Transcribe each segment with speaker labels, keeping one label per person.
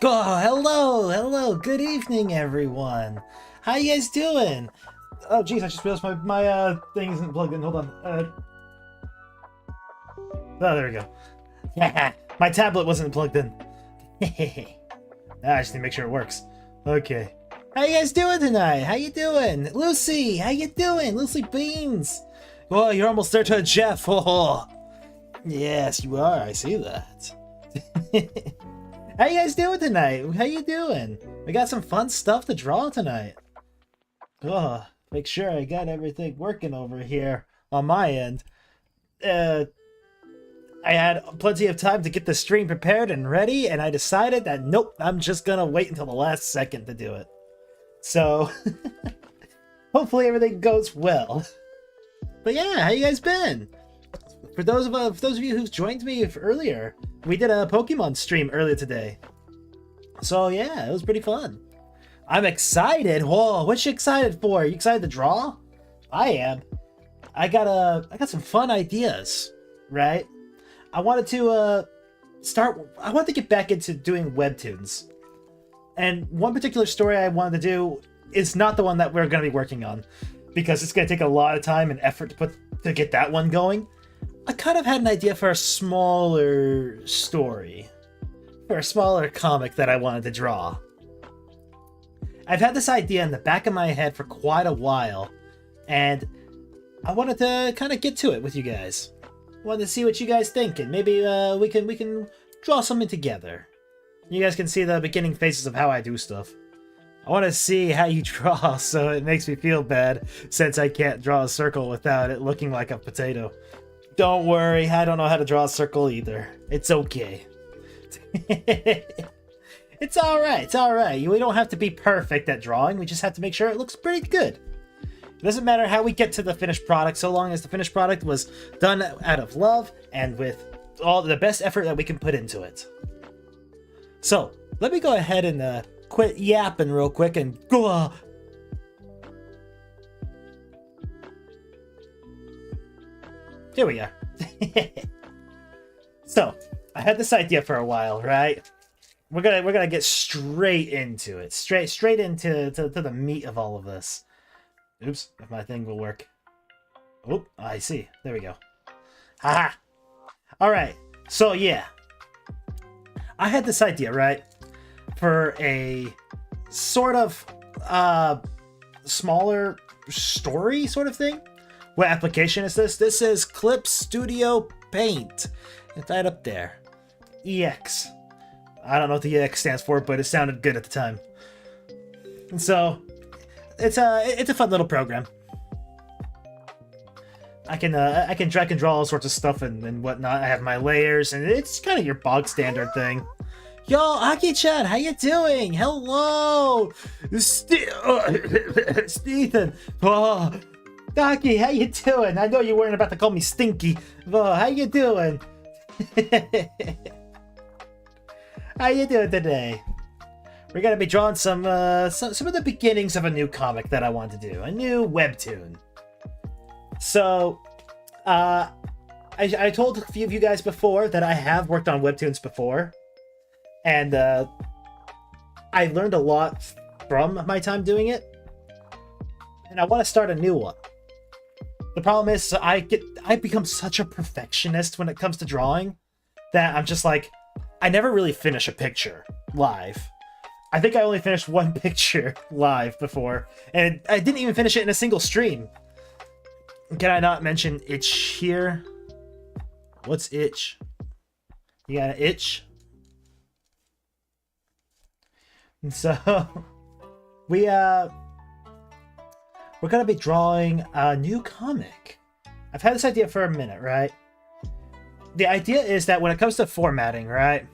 Speaker 1: Oh, hello, good evening, everyone. How you guys doing? Oh, geez, I just realized my thing isn't plugged in. Hold on. Oh, there we go. My tablet wasn't plugged in. I just need to make sure it works. Okay. How you guys doing tonight? How you doing? Lucy, how you doing? Lucy Beans. Oh, you're almost there to a Jeff. Oh, yes, you are. I see that. How you guys doing tonight? How you doing? We got some fun stuff to draw tonight. Oh, make sure I got everything working over here on my end. I had plenty of time to get the stream prepared and ready, and I decided that nope, I'm just gonna wait until the last second to do it. So, hopefully everything goes well. But yeah, how you guys been? For those of you who joined me earlier, we did a Pokemon stream earlier today. So yeah, it was pretty fun. I'm excited. Whoa, what you excited for? You excited to draw? I am. I got some fun ideas, right? I wanted to I wanted to get back into doing webtoons. And one particular story I wanted to do is not the one that we're going to be working on, because it's going to take a lot of time and effort to get that one going. I kind of had an idea for a smaller story, for a smaller comic that I wanted to draw. I've had this idea in the back of my head for quite a while, and I wanted to kind of get to it with you guys. Wanted to see what you guys think, and maybe we can draw something together. You guys can see the beginning phases of how I do stuff. I want to see how you draw, so it makes me feel bad, since I can't draw a circle without it looking like a potato. Don't worry, I don't know how to draw a circle either. It's okay. It's alright, it's alright. We don't have to be perfect at drawing, we just have to make sure it looks pretty good. It doesn't matter how we get to the finished product, so long as the finished product was done out of love and with all the best effort that we can put into it. So, let me go ahead and quit yapping real quick and go. Here we are. So, I had this idea for a while, right? We're gonna get straight into it, straight into the meat of all of this. Oops, if my thing will work. Oh, I see. There we go. Haha. All right. So yeah, I had this idea, right, for a sort of smaller story sort of thing. What application is this? This is Clip Studio Paint. It's right up there. EX. I don't know what the EX stands for, but it sounded good at the time. And so, it's a fun little program. I can drag and draw all sorts of stuff and whatnot. I have my layers, and it's kind of your bog standard thing. Yo, Aki-chan, how you doing? Hello, Stephen. Oh, Aki, how you doing? I know you weren't about to call me Stinky. Oh, how you doing? How you doing today? We're gonna be drawing some of the beginnings of a new comic that I want to do, a new webtoon. So, I told a few of you guys before that I have worked on webtoons before, and I learned a lot from my time doing it, and I want to start a new one. The problem is I become such a perfectionist when it comes to drawing that I'm just like, I never really finish a picture live. I think I only finished one picture live before, and I didn't even finish it in a single stream. Can I not mention itch here? What's itch? You got an itch? And so we're gonna be drawing a new comic. I've had this idea for a minute, right? The idea is that when it comes to formatting, right?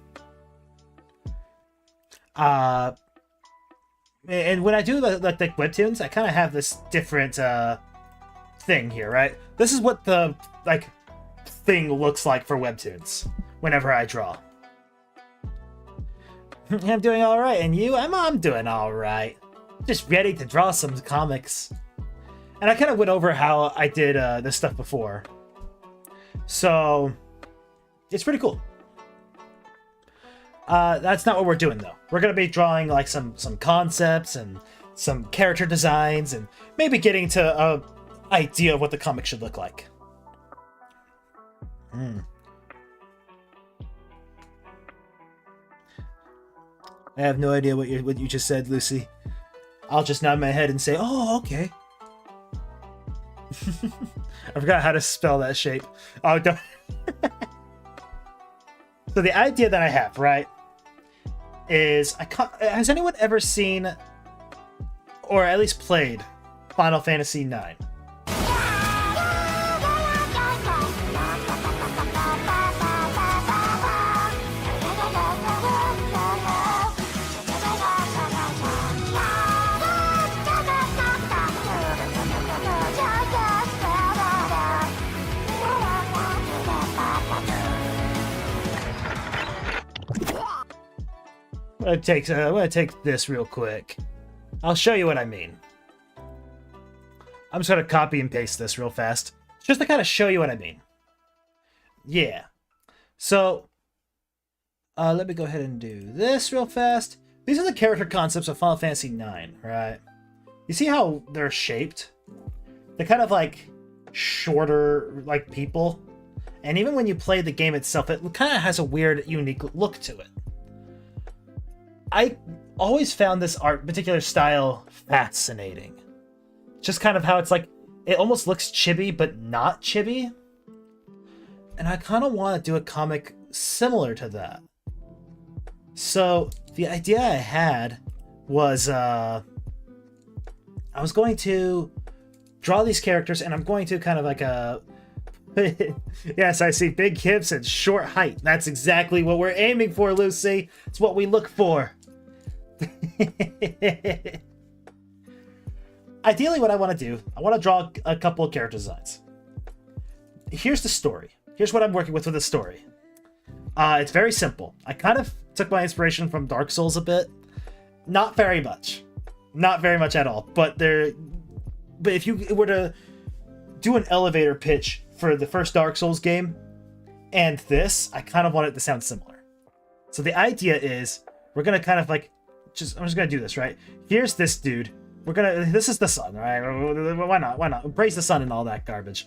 Speaker 1: And when I do the webtoons, I kind of have this different thing here, right? This is what the thing looks like for webtoons whenever I draw. I'm doing all right, and you? I'm doing all right. Just ready to draw some comics. And I kind of went over how I did this stuff before, so it's pretty cool. That's not what we're doing though. We're gonna be drawing like some concepts and some character designs, and maybe getting to a idea of what the comic should look like. I have no idea what you just said, Lucy. I'll just nod my head and say, "Oh, okay." I forgot how to spell that shape. Oh, don't. So the idea that I have, right, is has anyone ever seen, or at least played, Final Fantasy IX? I'm gonna take this real quick. I'll show you what I mean. I'm just gonna copy and paste this real fast, just to kind of show you what I mean. Yeah. So, let me go ahead and do this real fast. These are the character concepts of Final Fantasy IX, right? You see how they're shaped? They're kind of like shorter, like people. And even when you play the game itself, it kind of has a weird, unique look to it. I always found this particular style fascinating. Just kind of how it's like, it almost looks chibi, but not chibi. And I kind of want to do a comic similar to that. So, the idea I had was, I was going to draw these characters, and I'm going to kind of like yes, I see big hips and short height. That's exactly what we're aiming for, Lucy. It's what we look for. Ideally, what I want to do, I want to draw a couple of character designs. Here's the story. Here's what I'm working with the story. It's very simple. I kind of took my inspiration from Dark Souls a bit. Not very much. Not very much at all. But if you were to do an elevator pitch for the first Dark Souls game and this, I kind of want it to sound similar. So the idea is, we're going to kind of like, I'm just going to do this, right? Here's this dude. This is the sun, right? Why not? Why not? Praise the sun and all that garbage.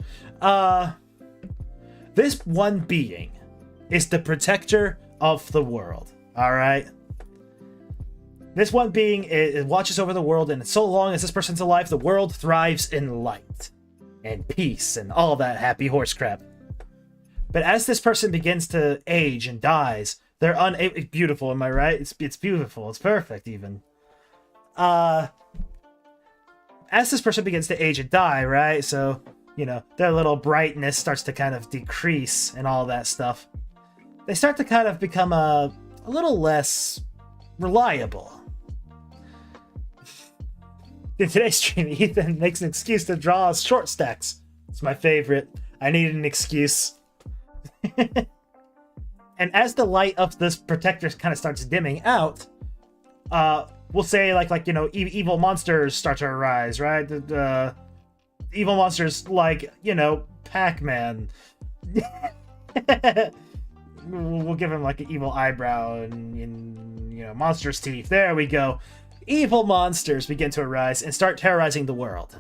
Speaker 1: This one being is the protector of the world, all right? This one being, it watches over the world, and so long as this person's alive, the world thrives in light and peace and all that happy horse crap. But as this person begins to age and dies, they're it's beautiful, am I right? It's beautiful. It's perfect, even. As this person begins to age and die, right? So, you know, their little brightness starts to kind of decrease and all that stuff. They start to kind of become a little less reliable. In today's stream, Ethan makes an excuse to draw short stacks. It's my favorite. I needed an excuse. And as the light of this protector kind of starts dimming out, we'll say like you know, evil monsters start to arise, right? The evil monsters like, you know, Pac-Man. We'll give him like an evil eyebrow and you know, monstrous teeth. There we go. Evil monsters begin to arise and start terrorizing the world.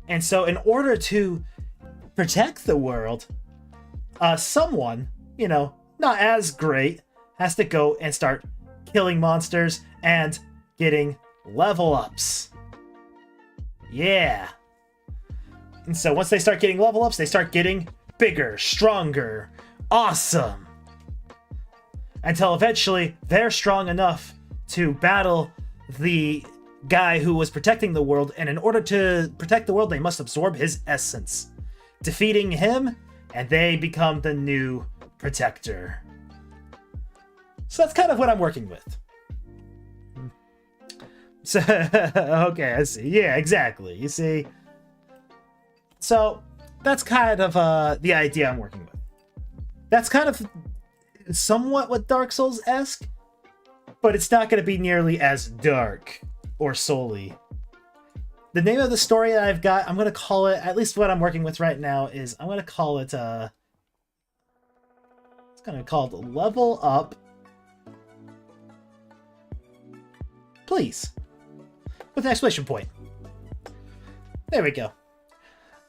Speaker 1: And so in order to protect the world, someone, you know, not as great, has to go and start killing monsters and getting level ups. Yeah. And so once they start getting level ups, they start getting bigger, stronger, awesome. Until eventually they're strong enough to battle the guy who was protecting the world, and in order to protect the world, they must absorb his essence, defeating him, and they become the new protector. So that's kind of what I'm working with. So, okay, I see. Yeah, exactly. You see? So, that's kind of the idea I'm working with. That's kind of somewhat what Dark Souls-esque, but it's not going to be nearly as dark or soul-y. The name of the story that I've got, I'm going to call it, at least what I'm working with right now, is I'm going to call it, it's going to be called Level Up, Please. With an exclamation point. There we go.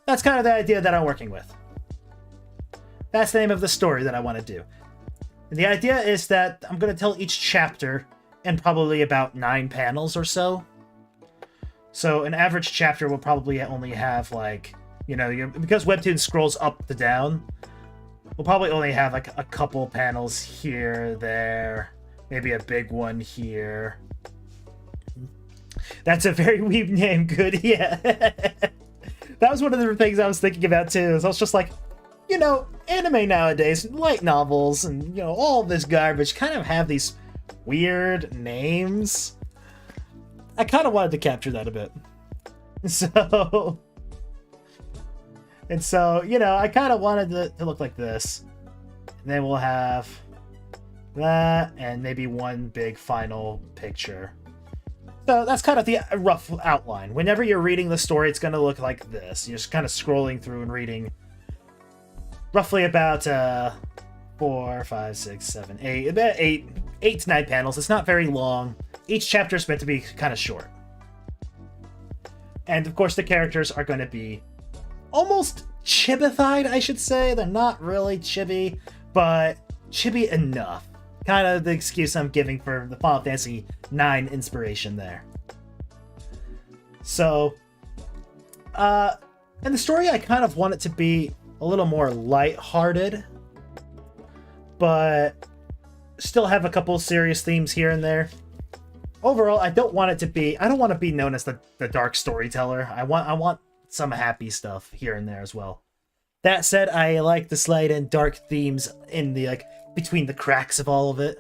Speaker 1: That's kind of the idea that I'm working with. That's the name of the story that I want to do. And the idea is that I'm going to tell each chapter in probably about 9 panels or so. So an average chapter will probably only have like, you know, because Webtoon scrolls up to down, we'll probably only have like a couple panels here, there, maybe a big one here. That's a very weeb name, good, yeah. That was one of the things I was thinking about too, is I was just like, you know, anime nowadays, light novels, and, you know, all this garbage kind of have these weird names. I kind of wanted to capture that a bit. So, you know, I kind of wanted to look like this. And then we'll have that, and maybe one big final picture. So that's kind of the rough outline. Whenever you're reading the story, it's going to look like this. You're just kind of scrolling through and reading roughly about 4, 5, 6, 7, 8, about 8 to 9 panels. It's not very long. Each chapter is meant to be kind of short. And of course, the characters are going to be almost chibified, I should say. They're not really chibi, but chibi enough. Kind of the excuse I'm giving for the Final Fantasy IX inspiration there. So, in the story, I kind of want it to be a little more light-hearted, but still have a couple serious themes here and there. Overall, I don't want to be known as the dark storyteller. I want some happy stuff here and there as well. That said, I like the slight and dark themes in the between the cracks of all of it.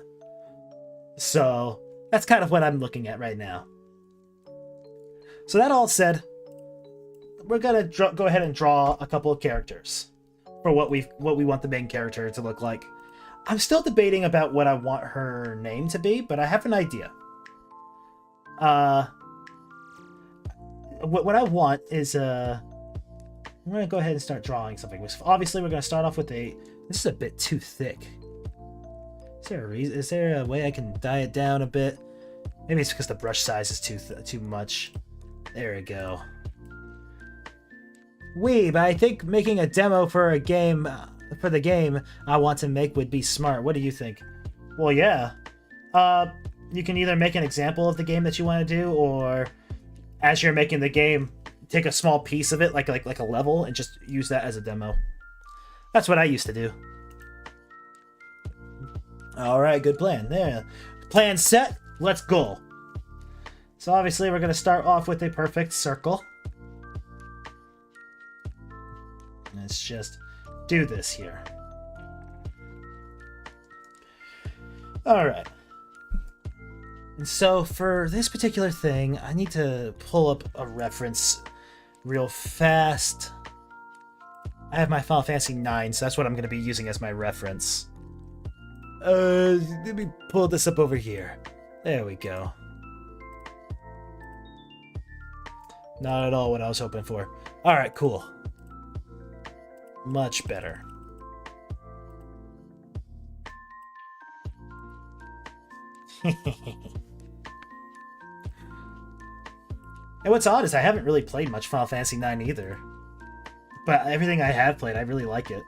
Speaker 1: So that's kind of what I'm looking at right now. So that all said, we're gonna go ahead and draw a couple of characters for what we want the main character to look like. I'm still debating about what I want her name to be, but I have an idea. What I want is I'm gonna go ahead and start drawing something. Obviously, we're gonna start off with this is a bit too thick. Is there a way I can dye it down a bit? Maybe it's because the brush size is too much. There we go. Weeb, I think making a demo for a game, for the game I want to make would be smart. What do you think? Well, yeah. You can either make an example of the game that you want to do, or as you're making the game, take a small piece of it, like a level, and just use that as a demo. That's what I used to do. Alright, good plan. There. Plan set, let's go. So obviously we're going to start off with a perfect circle. Let's just do this here. Alright. And so for this particular thing, I need to pull up a reference real fast. I have my Final Fantasy IX, so that's what I'm going to be using as my reference. Let me pull this up over here. There we go. Not at all what I was hoping for. Alright, cool. Much better. And what's odd is I haven't really played much Final Fantasy IX either. But everything I have played, I really like it.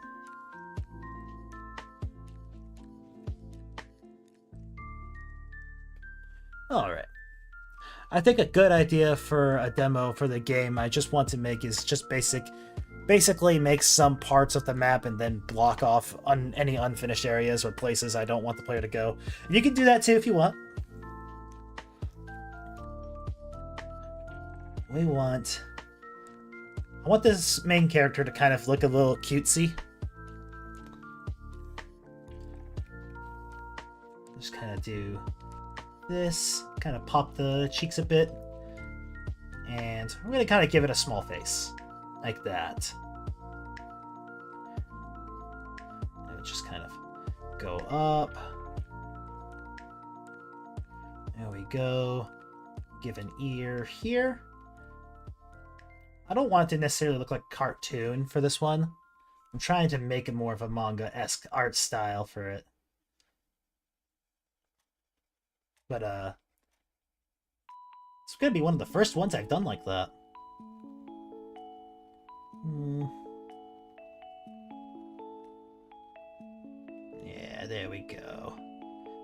Speaker 1: Alright. I think a good idea for a demo for the game I just want to make is just basically make some parts of the map and then block off any unfinished areas or places I don't want the player to go. You can do that too if you want. I want this main character to kind of look a little cutesy. Just kind of do this, kind of pop the cheeks a bit, and we're going to kind of give it a small face, like that. And just kind of go up. There we go. Give an ear here. I don't want it to necessarily look like a cartoon for this one. I'm trying to make it more of a manga-esque art style for it. But, it's gonna be one of the first ones I've done like that. Yeah, there we go.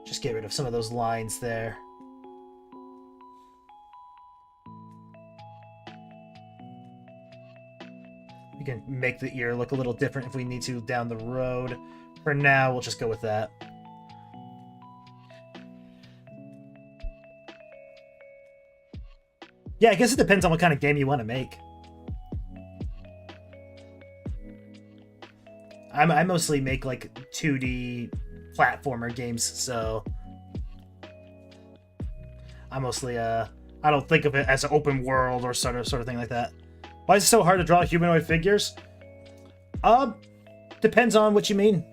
Speaker 1: Just get rid of some of those lines there. We can make the ear look a little different if we need to down the road. For now, we'll just go with that. Yeah, I guess it depends on what kind of game you want to make. I mostly make like 2D platformer games, so I mostly I don't think of it as an open world or sort of thing like that. Why is it so hard to draw humanoid figures? Depends on what you mean.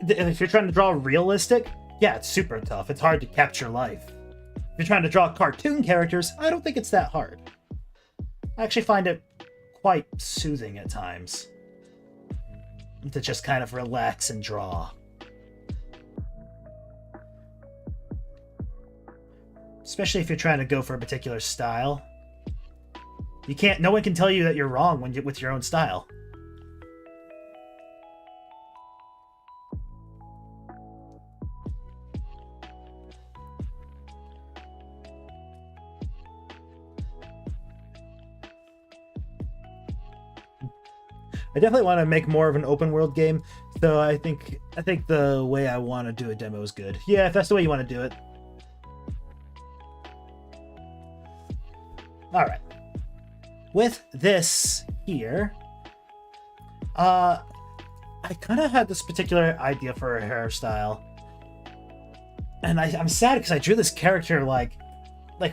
Speaker 1: If you're trying to draw realistic, Yeah, it's super tough. It's hard to capture life. If you're trying to draw cartoon characters, I don't think it's that hard. I actually find it quite soothing at times to just kind of relax and draw. Especially if you're trying to go for a particular style. No one can tell you that you're wrong with your own style. I definitely want to make more of an open world game, so I think the way I want to do a demo is good. Yeah, if that's the way you want to do it. All right. With this here, I kind of had this particular idea for a hairstyle, and I'm sad because I drew this character like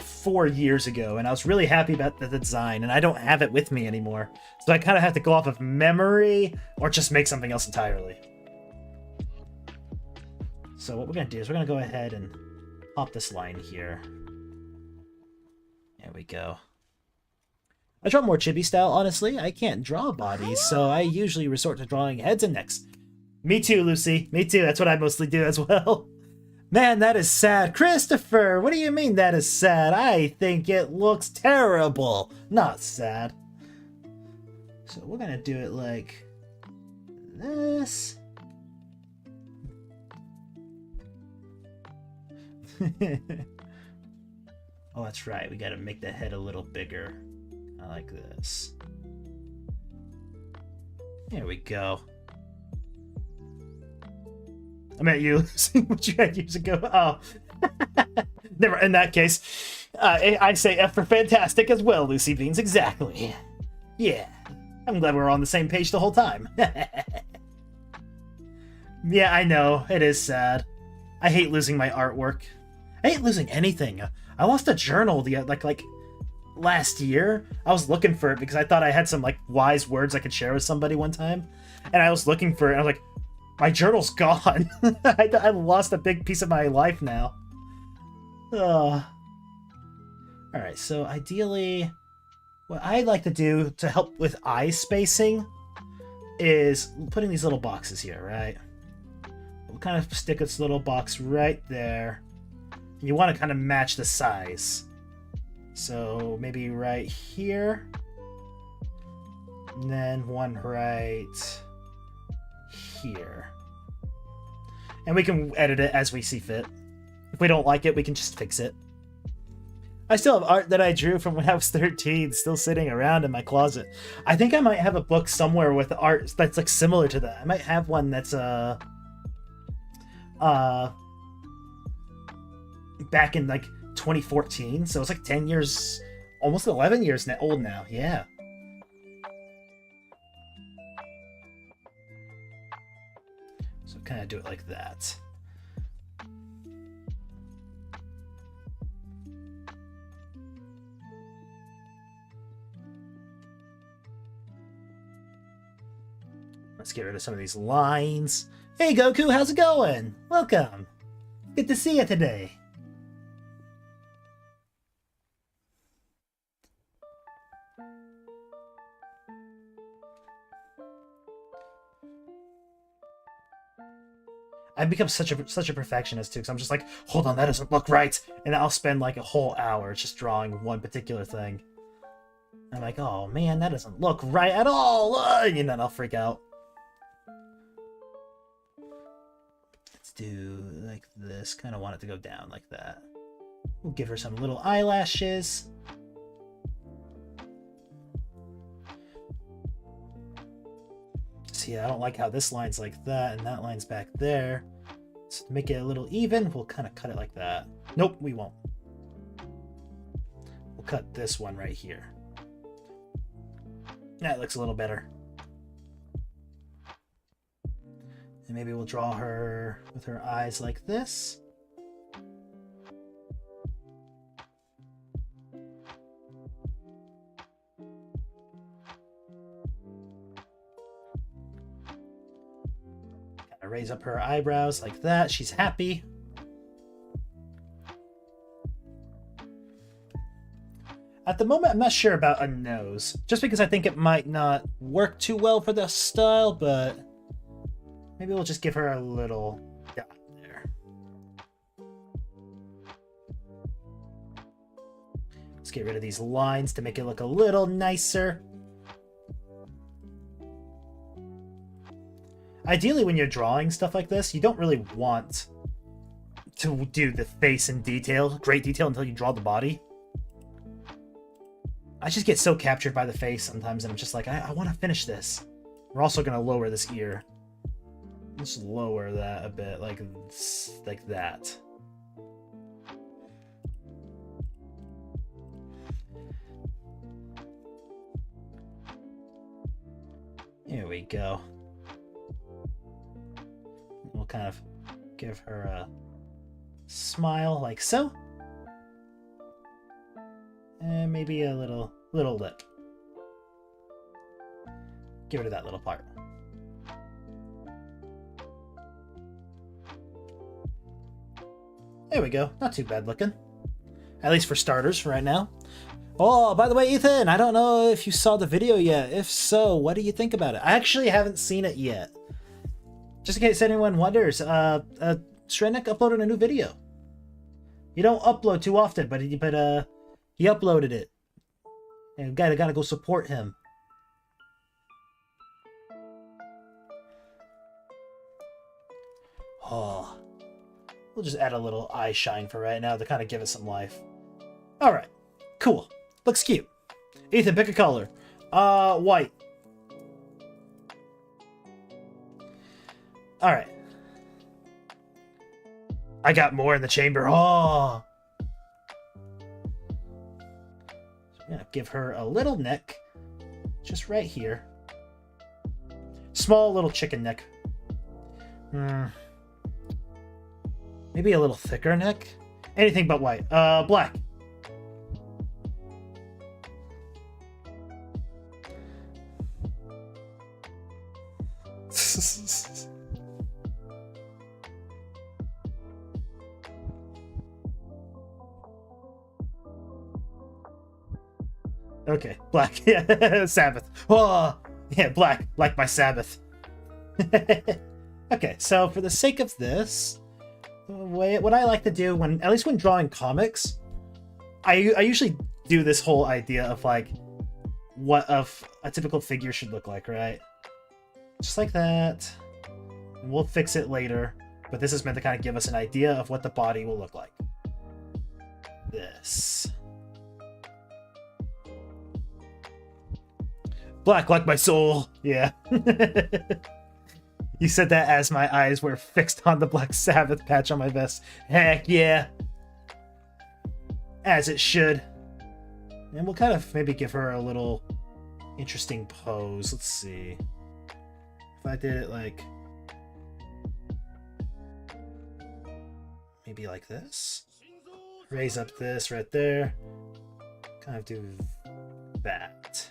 Speaker 1: 4 years ago, and I was really happy about the design, and I don't have it with me anymore. So I kind of have to go off of memory or just make something else entirely. So what we're going to do is we're going to go ahead and pop this line here. There we go. I draw more chibi style, honestly. I can't draw bodies, so I usually resort to drawing heads and necks. Me too, Lucy. Me too. That's what I mostly do as well. Man, that is sad. Christopher, what do you mean that is sad? I think it looks terrible. Not sad. So we're going to do it like this. Oh, that's right. We got to make the head a little bigger. I like this. There we go. I met you, Lucy, what you had years ago. Oh. Never, in that case, I say F for fantastic as well, Lucy Beans. Exactly. Yeah. I'm glad we're on the same page the whole time. Yeah, I know. It is sad. I hate losing my artwork. I hate losing anything. I lost a journal like last year. I was looking for it because I thought I had some like wise words I could share with somebody one time. And I was looking for it and I was like, my journal's gone. I lost a big piece of my life now. Alright, so ideally, what I'd like to do to help with eye spacing is putting these little boxes here, right? We'll kind of stick this little box right there. And you want to kind of match the size. So maybe right here. And then one right here. And we can edit it as we see fit. If we don't like it, we can just fix it. I still have art that I drew from when I was 13 still sitting around in my closet. I think I might have a book somewhere with art that's like similar to that. I might have one that's back in like 2014, so it's like 10 years, almost 11 years old now. Yeah. So kind of do it like that. Let's get rid of some of these lines. Hey Goku, how's it going? Welcome. Good to see you today. I've become such a perfectionist too, because I'm just like, hold on, that doesn't look right, and I'll spend like a whole hour just drawing one particular thing. I'm like, oh man, that doesn't look right at all, and then I'll freak out. Let's do like this. Kind of want it to go down like that. We'll give her some little eyelashes. See, I don't like how this line's like that and that line's back there. So to make it a little even, we'll kind of cut it like that. Nope, we won't. We'll cut this one right here. That looks a little better. And maybe we'll draw her with her eyes like this. Raise up her eyebrows like that. She's happy. At the moment, I'm not sure about a nose, just because I think it might not work too well for the style, but maybe we'll just give her a little dot there. Let's get rid of these lines to make it look a little nicer. Ideally, when you're drawing stuff like this, you don't really want to do the face in detail, great detail, until you draw the body. I just get so captured by the face sometimes, and I'm just like, I want to finish this. We're also going to lower this ear. Let's lower that a bit, like that. Here we go. We'll kind of give her a smile like so. And maybe a little lip. Get rid of that little part. There we go. Not too bad looking. At least for starters for right now. Oh, by the way, Ethan, I don't know if you saw the video yet. If so, what do you think about it? I actually haven't seen it yet. Just in case anyone wonders, Shredneck uploaded a new video. You don't upload too often, but he uploaded it. And gotta go support him. Oh. We'll just add a little eye shine for right now to kind of give it some life. Alright. Cool. Looks cute. Ethan, pick a color. White. Alright. I got more in the chamber. Oh! So I'm gonna give her a little neck. Just right here. Small little chicken neck. Maybe a little thicker neck? Anything but white. Black. Okay, black. Yeah, Sabbath. Oh, yeah, black, like my Sabbath. Okay, so for the sake of this, what I like to do at least when drawing comics, I usually do this whole idea of like what a typical figure should look like, right? Just like that. And we'll fix it later, but this is meant to kind of give us an idea of what the body will look like. This. Black like my soul. Yeah. You said that as my eyes were fixed on the Black Sabbath patch on my vest. Heck yeah. As it should. And we'll kind of maybe give her a little interesting pose. Let's see. If I did it like... maybe like this. Raise up this right there. Kind of do that.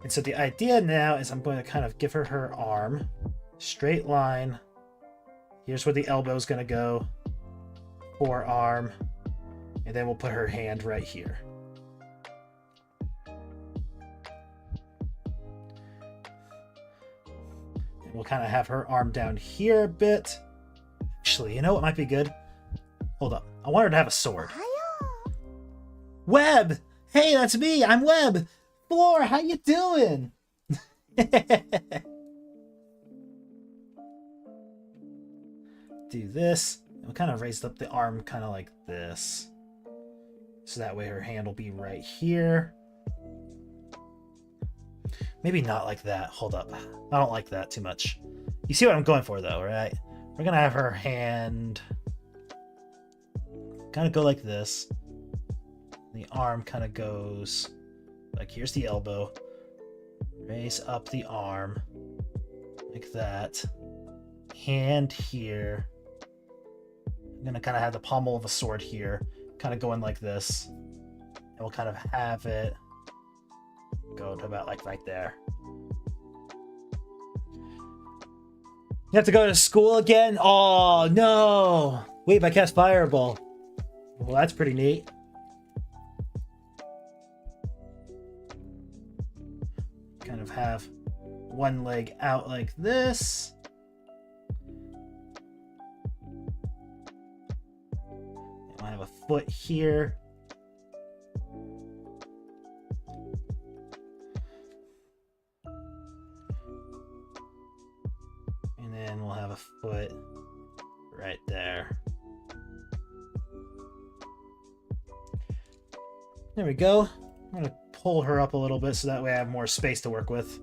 Speaker 1: And so the idea now is I'm going to kind of give her her arm. Straight line. Here's where the elbow is going to go. Forearm. And then we'll put her hand right here. And we'll kind of have her arm down here a bit. Actually, you know what might be good? Hold up. I want her to have a sword. Web! Hey, that's me! I'm Web! Floor, how you doing? Do this. We'll kind of raise up the arm kind of like this. So that way her hand will be right here. Maybe not like that. Hold up. I don't like that too much. You see what I'm going for though, right? We're going to have her hand kind of go like this. The arm kind of goes... like here's the elbow. Raise up the arm. Like that. Hand here. I'm gonna kind of have the pommel of a sword here. Kind of going like this. And we'll kind of have it go to about like right there. You have to go to school again? Oh no! Wait, I cast Fireball. Well, that's pretty neat. have one leg out like this. And we'll have a foot here. And then we'll have a foot right there. There we go. I'm going to pull her up a little bit so that way I have more space to work with.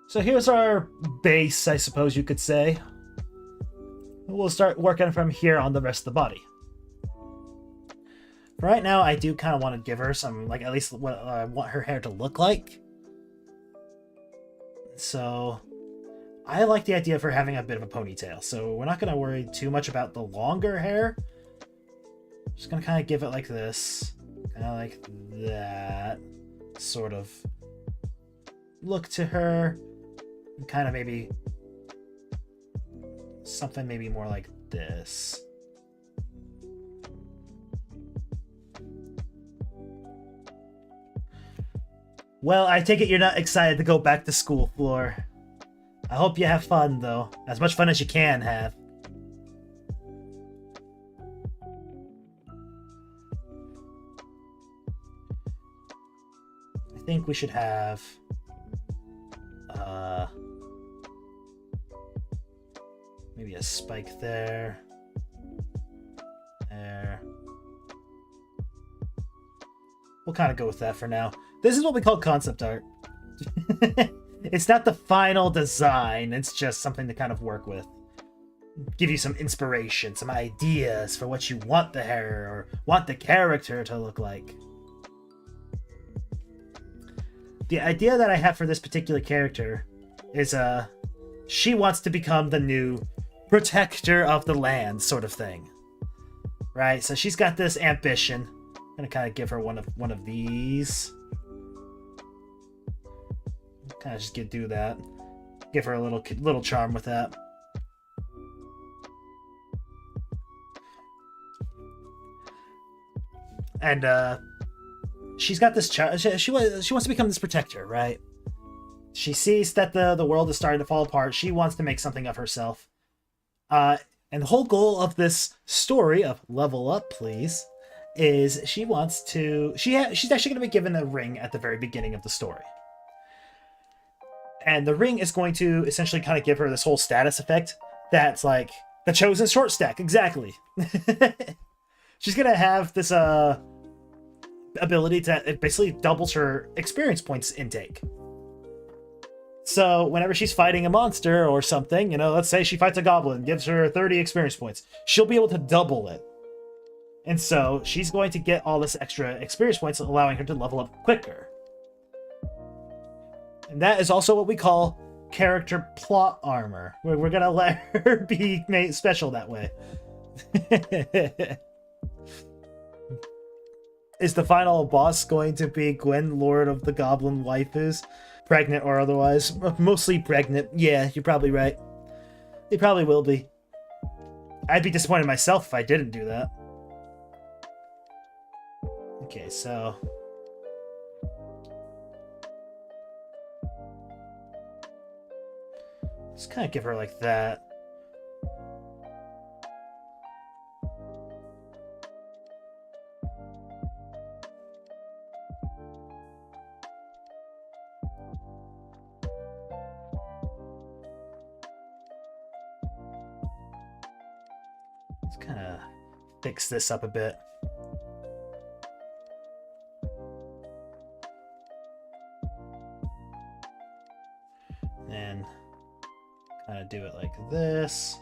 Speaker 1: So here's our base, I suppose you could say. We'll start working from here on the rest of the body. Right now, I do kind of want to give her some, like, at least what I want her hair to look like. So I like the idea of her having a bit of a ponytail. So we're not going to worry too much about the longer hair. Just going to kind of give it like this. Kind of like that sort of look to her. And kind of maybe something maybe more like this. Well, I take it you're not excited to go back to school, Floor. I hope you have fun, though. As much fun as you can have. I think we should have... maybe a spike there. There. We'll kind of go with that for now. This is what we call concept art. It's not the final design. It's just something to kind of work with. Give you some inspiration, some ideas for what you want the hair or want the character to look like. The idea that I have for this particular character is she wants to become the new protector of the land sort of thing. Right? So she's got this ambition. I'm gonna kind of give her one of these. Kind of just do that. Give her a little charm with that. And she's got this she wants to become this protector, right? She sees that the world is starting to fall apart. She wants to make something of herself. And the whole goal of this story of Level Up, Please, is she wants to... She's actually going to be given a ring at the very beginning of the story. And the ring is going to essentially kind of give her this whole status effect that's like the chosen short stack. Exactly. She's going to have this ability that it basically doubles her experience points intake. So whenever she's fighting a monster or something, let's say she fights a goblin, gives her 30 experience points, she'll be able to double it. And so she's going to get all this extra experience points, allowing her to level up quicker. And that is also what we call character plot armor. We're going to let her be made special that way. Is the final boss going to be Gwen, Lord of the Goblin Waifus? Pregnant or otherwise. Mostly pregnant. Yeah, you're probably right. They probably will be. I'd be disappointed myself if I didn't do that. Okay, so... let's kind of give her like that. Let's kind of fix this up a bit. And kind of do it like this.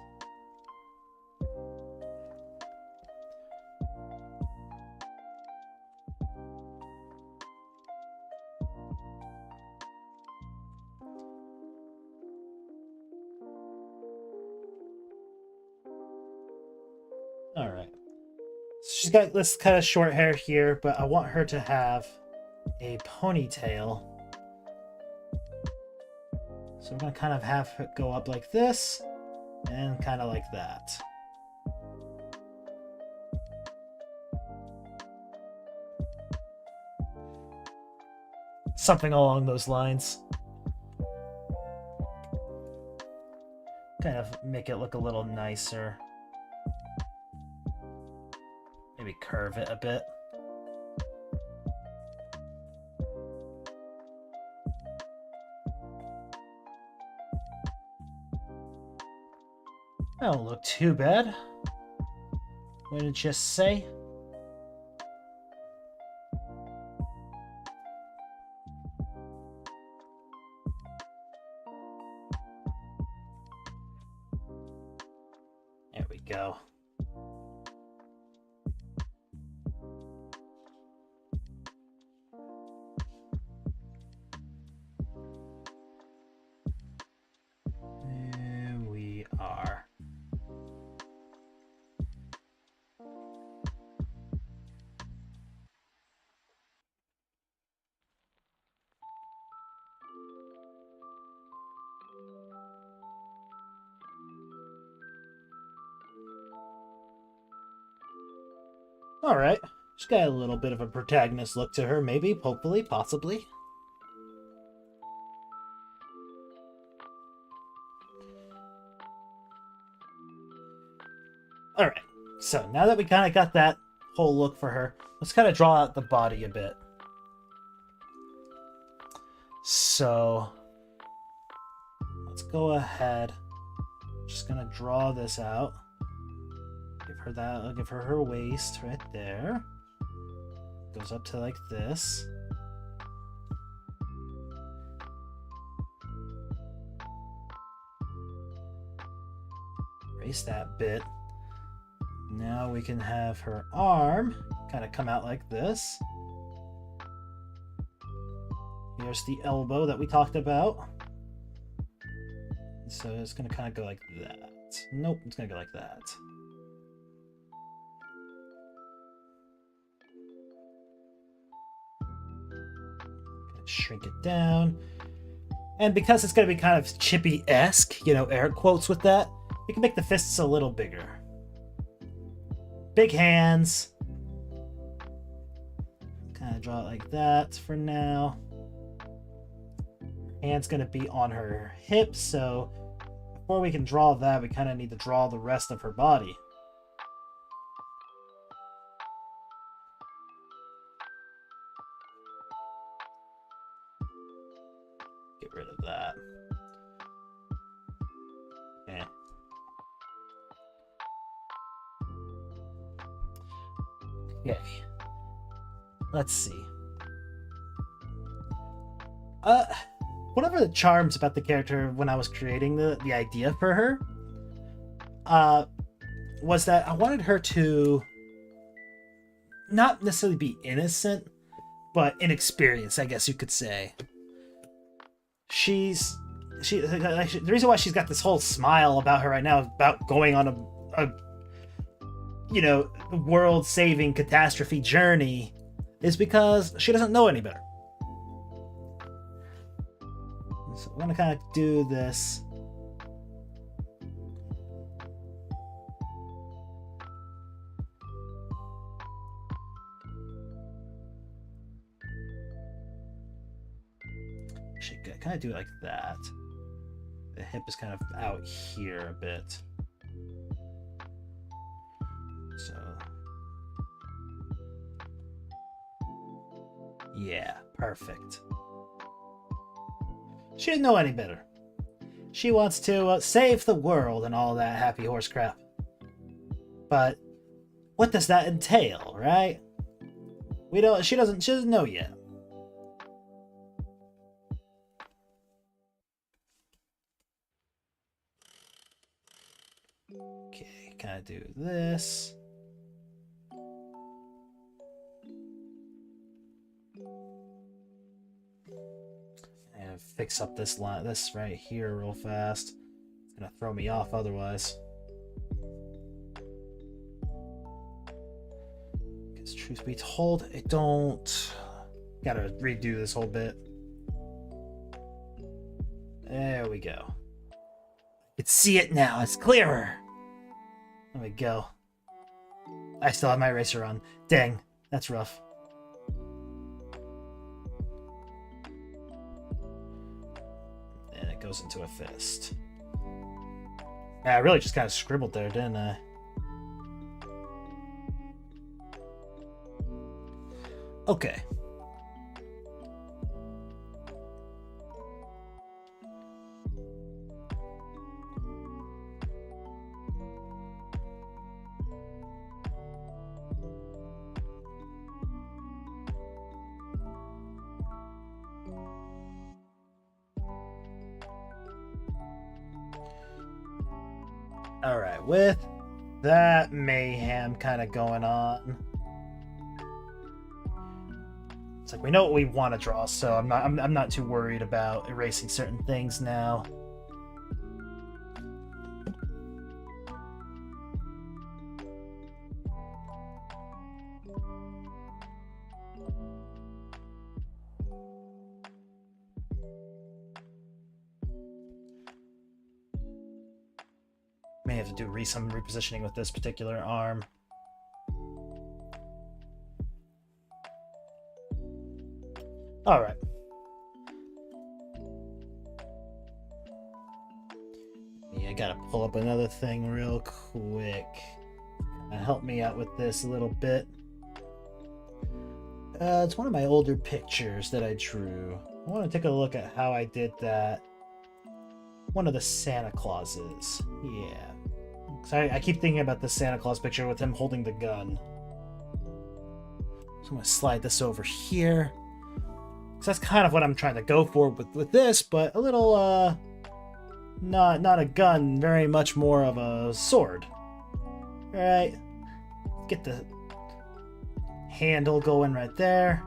Speaker 1: All right. She's got this kind of short hair here, but I want her to have a ponytail. So I'm going to kind of have it go up like this and kind of like that. Something along those lines. Kind of make it look a little nicer. Maybe curve it a bit. That don't look too bad. Wouldn't you say? There we go. There we are. Alright. She's got a little bit of a protagonist look to her, maybe, hopefully, possibly. Alright, so now that we kind of got that whole look for her, let's kind of draw out the body a bit. So, let's go ahead. Just gonna draw this out. Give her that, I'll give her her waist right there. Goes up to like this. Erase that bit. Now we can have her arm kind of come out like this. Here's the elbow that we talked about. So it's going to kind of go like that. Nope, it's going to go like that. Shrink it down. And because it's going to be kind of chippy-esque, you know, air quotes with that, we can make the fists a little bigger. Big hands. Kind of draw it like that for now. Hand's going to be on her hips, so before we can draw that, we kind of need to draw the rest of her body. Get rid of that. Eh. Okay. Let's see. One of the charms about the character when I was creating the idea for her was that I wanted her to not necessarily be innocent, but inexperienced, I guess you could say. The reason why she's got this whole smile about her right now about going on a you know, world-saving catastrophe journey is because she doesn't know any better. So I'm gonna kind of do this. Should kind of do it like that. The hip is kind of out here a bit. So, yeah, perfect. She didn't know any better. She wants to save the world and all that happy horse crap. But what does that entail, right? She doesn't know yet. Okay, kind of do this. And fix up this line, this right here real fast. It's gonna throw me off otherwise. Because truth be told, I don't... Gotta redo this whole bit. There we go. I can see it now, it's clearer. There we go. I still have my eraser on. Dang, that's rough. goes into a fist. Yeah, I really just kind of scribbled there, didn't I? Okay. All right, with that mayhem kind of going on, it's like we know what we want to draw, so I'm not too worried about erasing certain things now. May have to do some repositioning with this particular arm. All right. Yeah, I gotta pull up another thing real quick. Help me out with this a little bit. It's one of my older pictures that I drew. I want to take a look at how I did that. One of the Santa Clauses. Yeah. So I keep thinking about the Santa Claus picture with him holding the gun. So I'm going to slide this over here. So that's kind of what I'm trying to go for with this, but a little, not a gun, very much more of a sword. Alright. Get the handle going right there.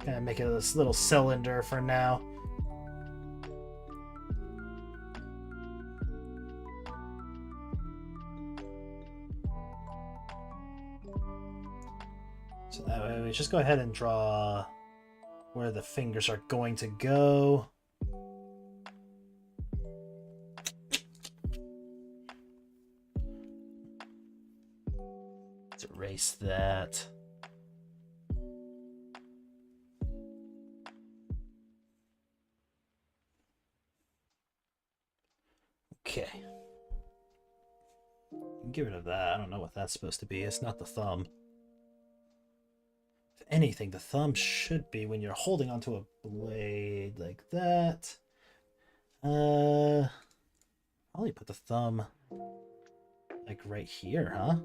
Speaker 1: Gonna make it this little cylinder for now. So that way we just go ahead and draw where the fingers are going to go. Let's erase that. Okay. Get rid of that. I don't know what that's supposed to be. It's not the thumb. If anything, the thumb should be when you're holding onto a blade like that. Probably put the thumb like right here, huh?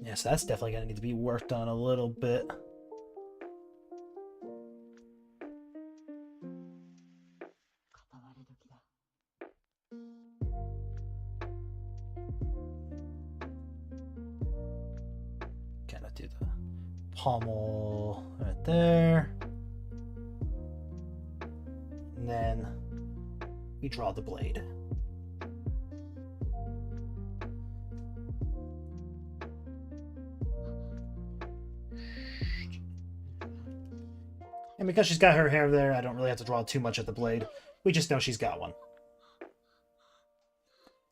Speaker 1: Yeah, so that's definitely gonna need to be worked on a little bit. Kind of do the pommel right there. And then we draw the blade. And because she's got her hair there, I don't really have to draw too much at the blade. We just know she's got one.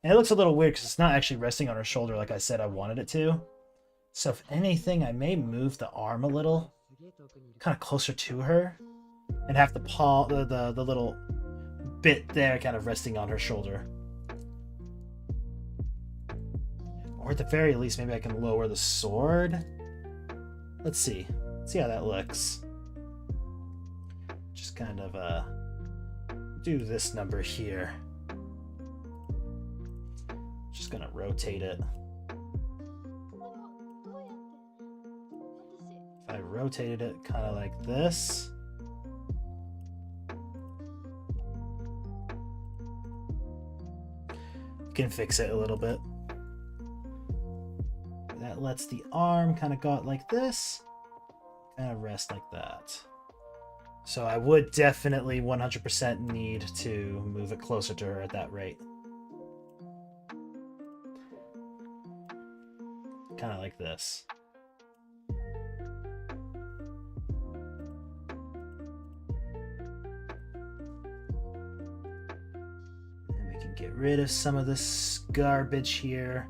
Speaker 1: And it looks a little weird because it's not actually resting on her shoulder like I said I wanted it to. So if anything, I may move the arm a little, kind of closer to her, and have the little bit there kind of resting on her shoulder. Or at the very least, maybe I can lower the sword. Let's see. Let's see how that looks. Just kind of do this number here. Just gonna rotate it. If I rotated it kind of like this, you can fix it a little bit. That lets the arm kind of go out like this, kind of rest like that. So I would definitely 100% need to move it closer to her at that rate. Kind of like this. And we can get rid of some of this garbage here.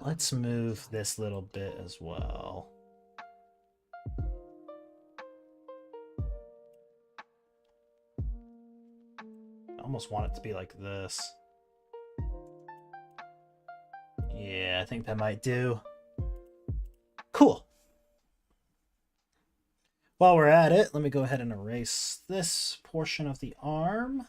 Speaker 1: Let's move this little bit as well. I almost want it to be like this. Yeah, I think that might do. Cool. While we're at it, let me go ahead and erase this portion of the arm.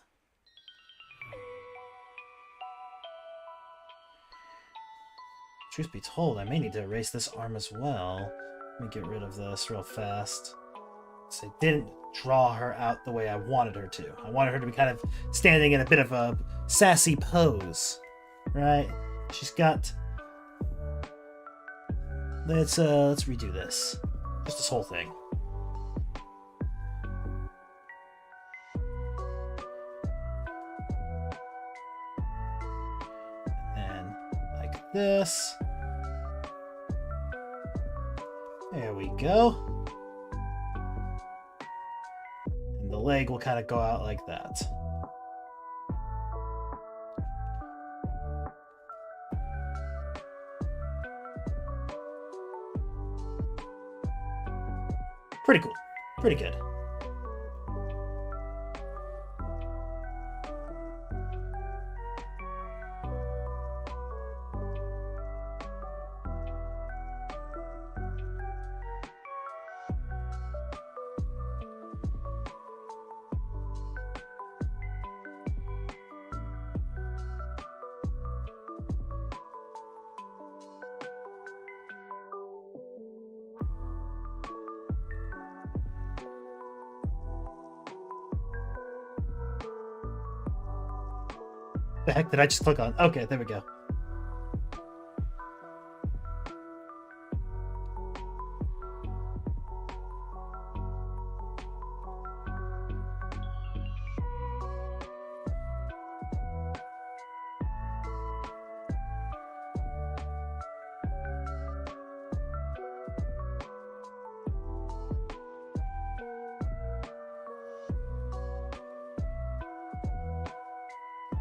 Speaker 1: Truth be told, I may need to erase this arm as well. Let me get rid of this real fast. So I didn't draw her out the way I wanted her to. I wanted her to be kind of standing in a bit of a sassy pose, right? She's got... Let's redo this. Just this whole thing. And like this. There we go. And the leg will kind of go out like that. Pretty cool. Pretty good. The heck did I just click on? Okay, there we go.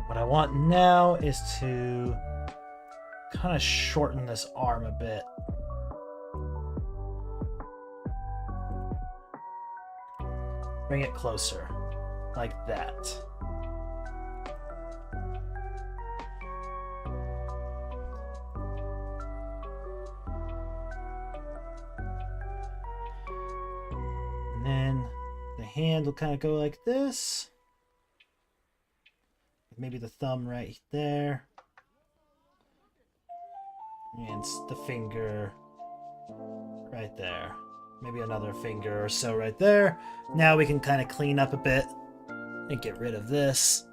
Speaker 1: What I want now is to kind of shorten this arm a bit. Bring it closer, like that. And then the hand will kind of go like this. Maybe the thumb right there. And the finger right there. Maybe another finger or so right there. Now we can kind of clean up a bit and get rid of this.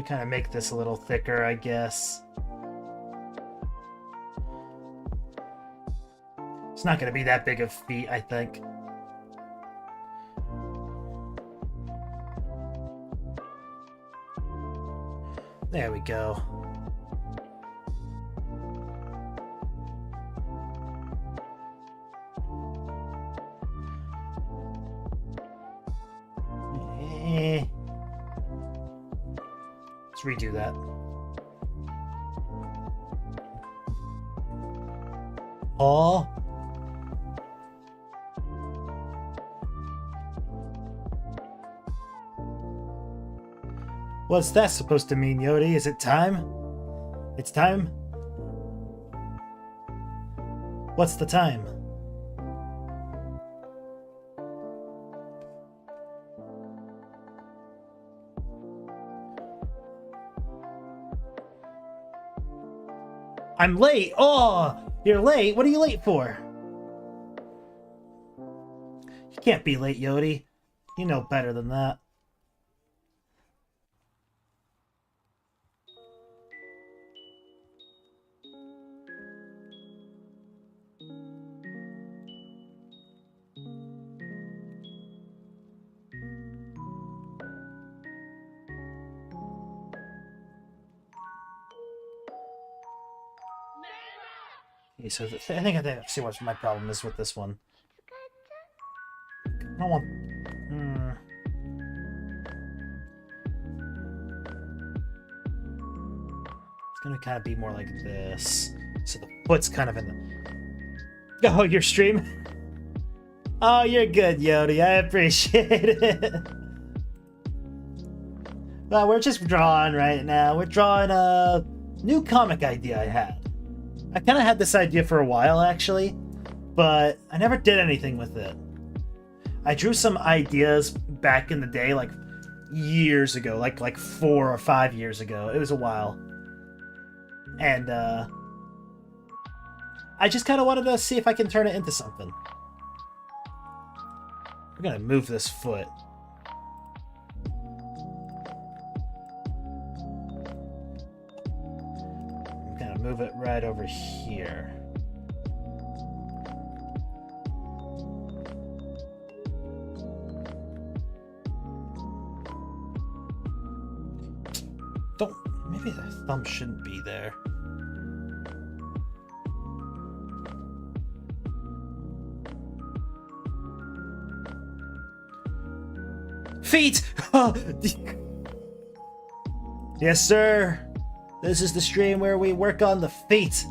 Speaker 1: Kind of make this a little thicker, I guess. It's not going to be that big of feet, I think. There we go. Let's redo that. Oh. What's that supposed to mean, Yodi? Is it time? It's time? What's the time? I'm late. Oh, you're late. What are you late for? You can't be late, Yodi. You know better than that. Okay, so I think I see what my problem is with this one. I don't want... It's gonna kind of be more like this. So the foot's kind of in the... Oh, your stream? Oh, you're good, Yodi. I appreciate it. Well, we're just drawing right now. We're drawing a new comic idea I had. I kind of had this idea for a while, actually, but I never did anything with it. I drew some ideas back in the day, like years ago, like 4 or 5 years ago. It was a while. And I just kind of wanted to see if I can turn it into something. We're gonna move this foot. I'm gonna move it right over here. Maybe the thumb shouldn't be there. Feet! Yes, sir. This is the stream where we work on the feet.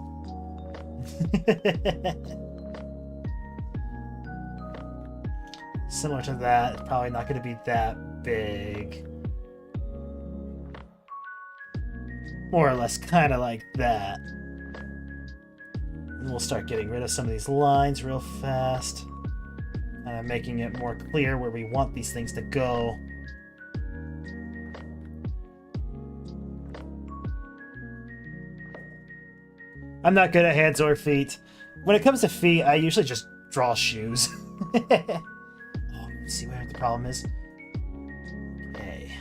Speaker 1: Similar to that, probably not going to be that big. More or less kind of like that. And we'll start getting rid of some of these lines real fast. And making it more clear where we want these things to go. I'm not good at hands or feet. When it comes to feet, I usually just draw shoes. Oh, see where the problem is? Okay.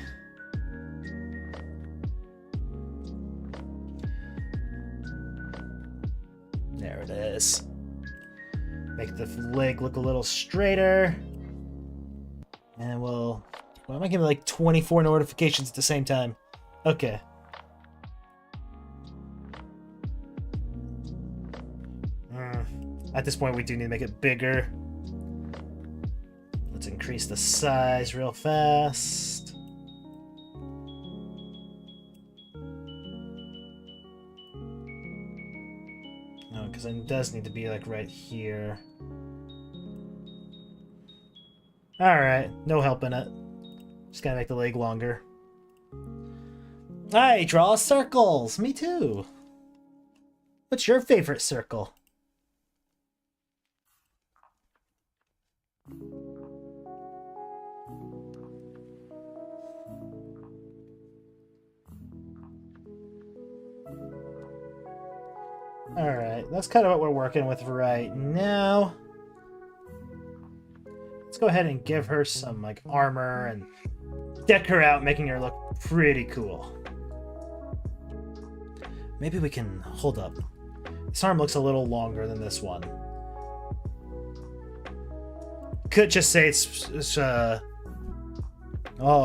Speaker 1: There it is. Make the leg look a little straighter. And well, I might give it like 24 notifications at the same time. Okay. At this point, we do need to make it bigger. Let's increase the size real fast. No, because it does need to be like right here. Alright, no help in it. Just gotta make the leg longer. I draw circles! Me too! What's your favorite circle? Alright, that's kind of what we're working with right now. Let's go ahead and give her some, like, armor and deck her out, making her look pretty cool. Maybe we can... Hold up. This arm looks a little longer than this one. Could just say it's oh,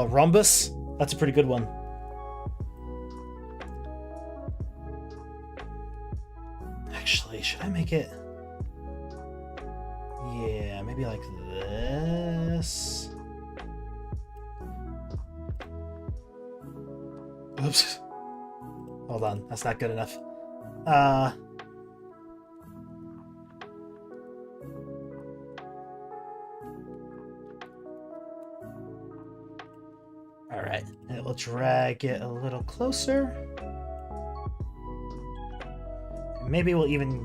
Speaker 1: rhombus? That's a pretty good one. Actually, should I make it... Yeah, maybe like this. Oops. Hold on, that's not good enough. Alright, and we'll drag it a little closer. Maybe we'll even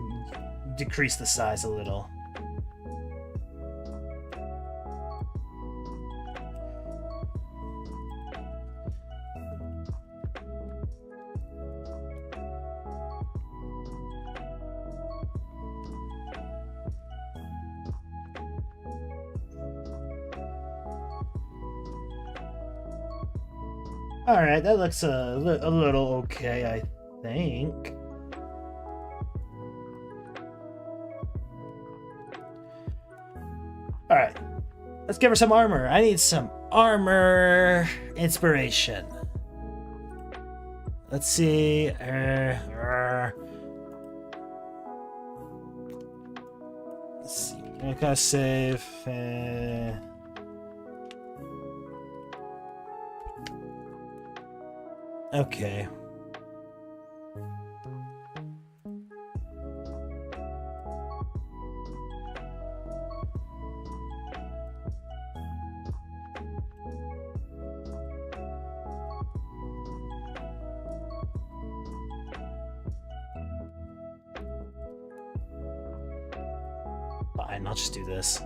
Speaker 1: decrease the size a little. Alright, that looks a little okay, I think. Alright, let's give her some armor. I need some armor inspiration. Let's see. Let's see. I gotta save. Okay. Fine, I'll just do this.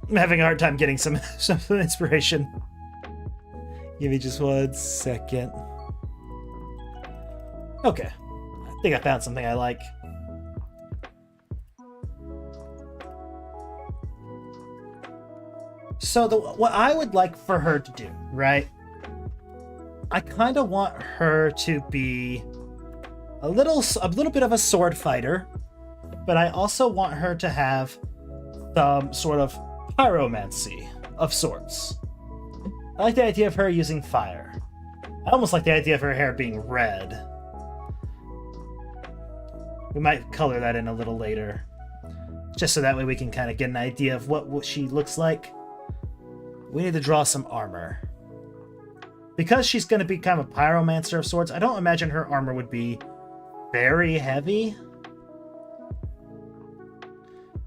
Speaker 1: I'm having a hard time getting some inspiration. Give me just 1 second. Okay. I think I found something I like. So what I would like for her to do, right? I kind of want her to be a little bit of a sword fighter, but I also want her to have some sort of pyromancy of sorts. I like the idea of her using fire. I almost like the idea of her hair being red. We might color that in a little later, just so that way we can kind of get an idea of what she looks like. We need to draw some armor. Because she's going to be kind of a pyromancer of sorts, I don't imagine her armor would be very heavy.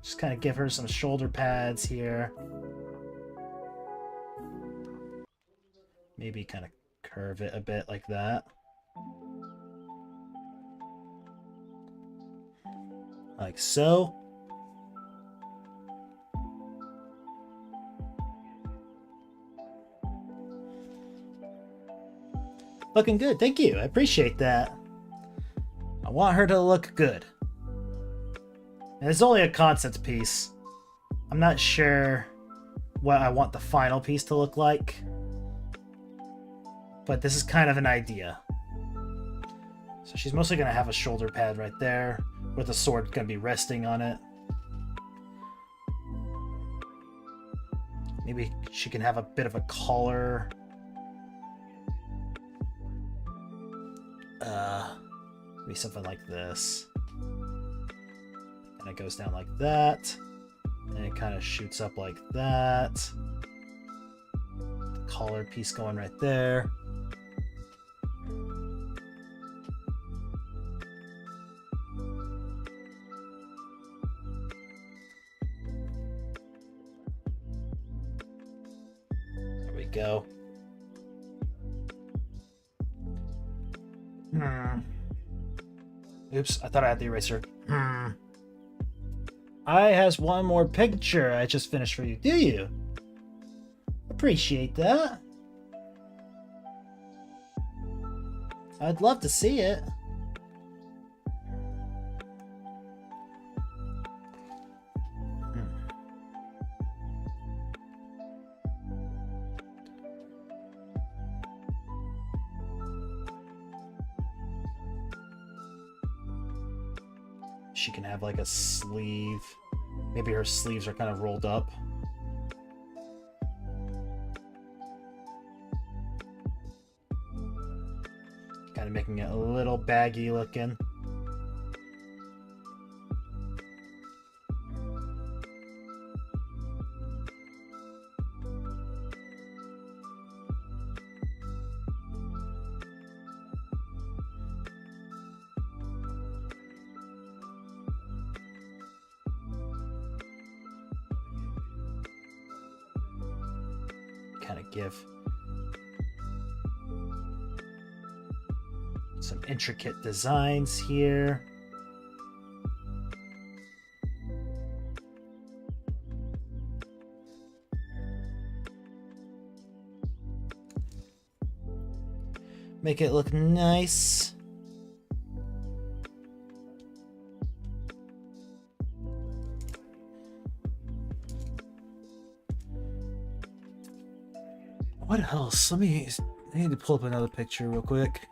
Speaker 1: Just kind of give her some shoulder pads here. Maybe kind of curve it a bit like that. Like so. Looking good, thank you. I appreciate that. I want her to look good. And it's only a concept piece. I'm not sure what I want the final piece to look like. But this is kind of an idea. So she's mostly going to have a shoulder pad right there, with the sword going to be resting on it. Maybe she can have a bit of a collar. Maybe something like this. And it goes down like that. And it kind of shoots up like that. The collar piece going right there. There we go. Oops, I thought I had the eraser. I has one more picture I just finished for you. Do you? Appreciate that. I'd love to see it. She can have like a sleeve. Maybe her sleeves are kind of rolled up. Kind of making it a little baggy looking. Kind of give some intricate designs here. Make it look nice. What else? Let me I need to pull up another picture real quick.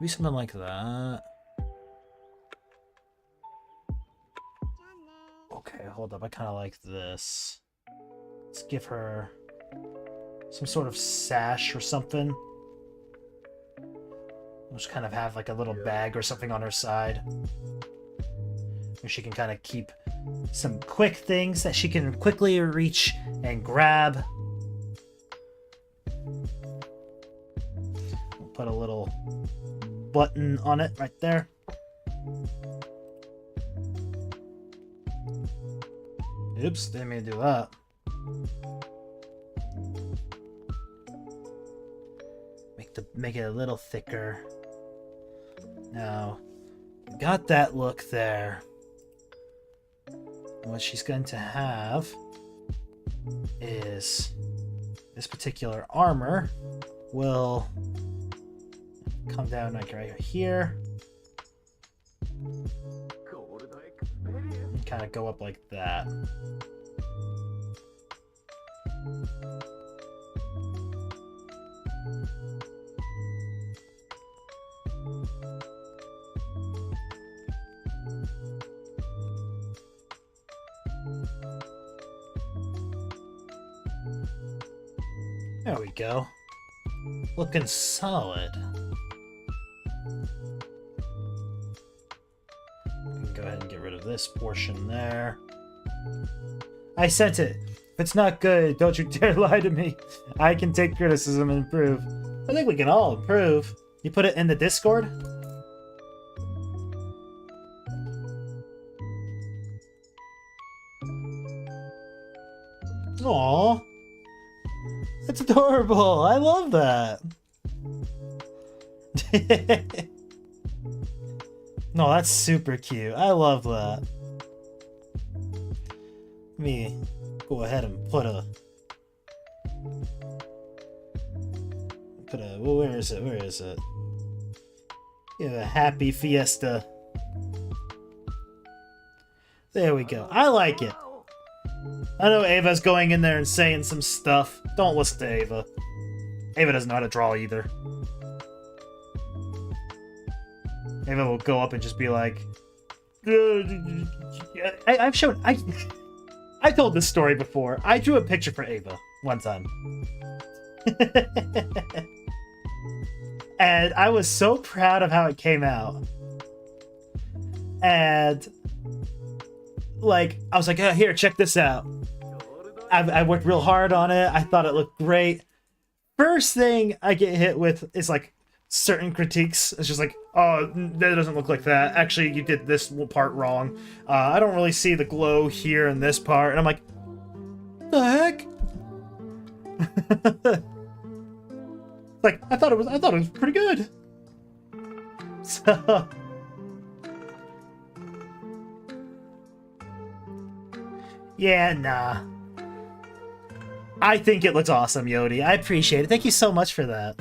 Speaker 1: Maybe something like that. Okay, hold up. I kind of like this. Let's give her some sort of sash or something. We'll just kind of have like a little bag or something on her side, where she can kind of keep some quick things that she can quickly reach and grab. We'll put a little button on it right there. Oops, didn't mean to do that. Make it a little thicker. Now, got that look there. What she's going to have is this particular armor will come down like right here and kind of go up like that. There we go. Looking solid. Go ahead and get rid of this portion there. I sent it. If it's not good, don't you dare lie to me. I can take criticism and improve. I think we can all improve. You put it in the Discord? Aww. That's adorable. I love that. No, that's super cute. I love that. Let me go ahead and put a... Well, where is it? Where is it? Yeah, a happy fiesta. There we go. I like it. I know Ava's going in there and saying some stuff. Don't listen to Ava. Ava doesn't know how to draw either. Ava will go up and just be like... I've shown... I told this story before. I drew a picture for Ava one time. And I was so proud of how it came out. And... like, I was like, oh, here, check this out. I worked real hard on it. I thought it looked great. First thing I get hit with is like certain critiques. It's just like, oh, that doesn't look like that. Actually, you did this part wrong. I don't really see the glow here in this part. And I'm like, the heck? Like, I thought it was pretty good. So yeah, nah. I think it looks awesome, Yodi. I appreciate it. Thank you so much for that.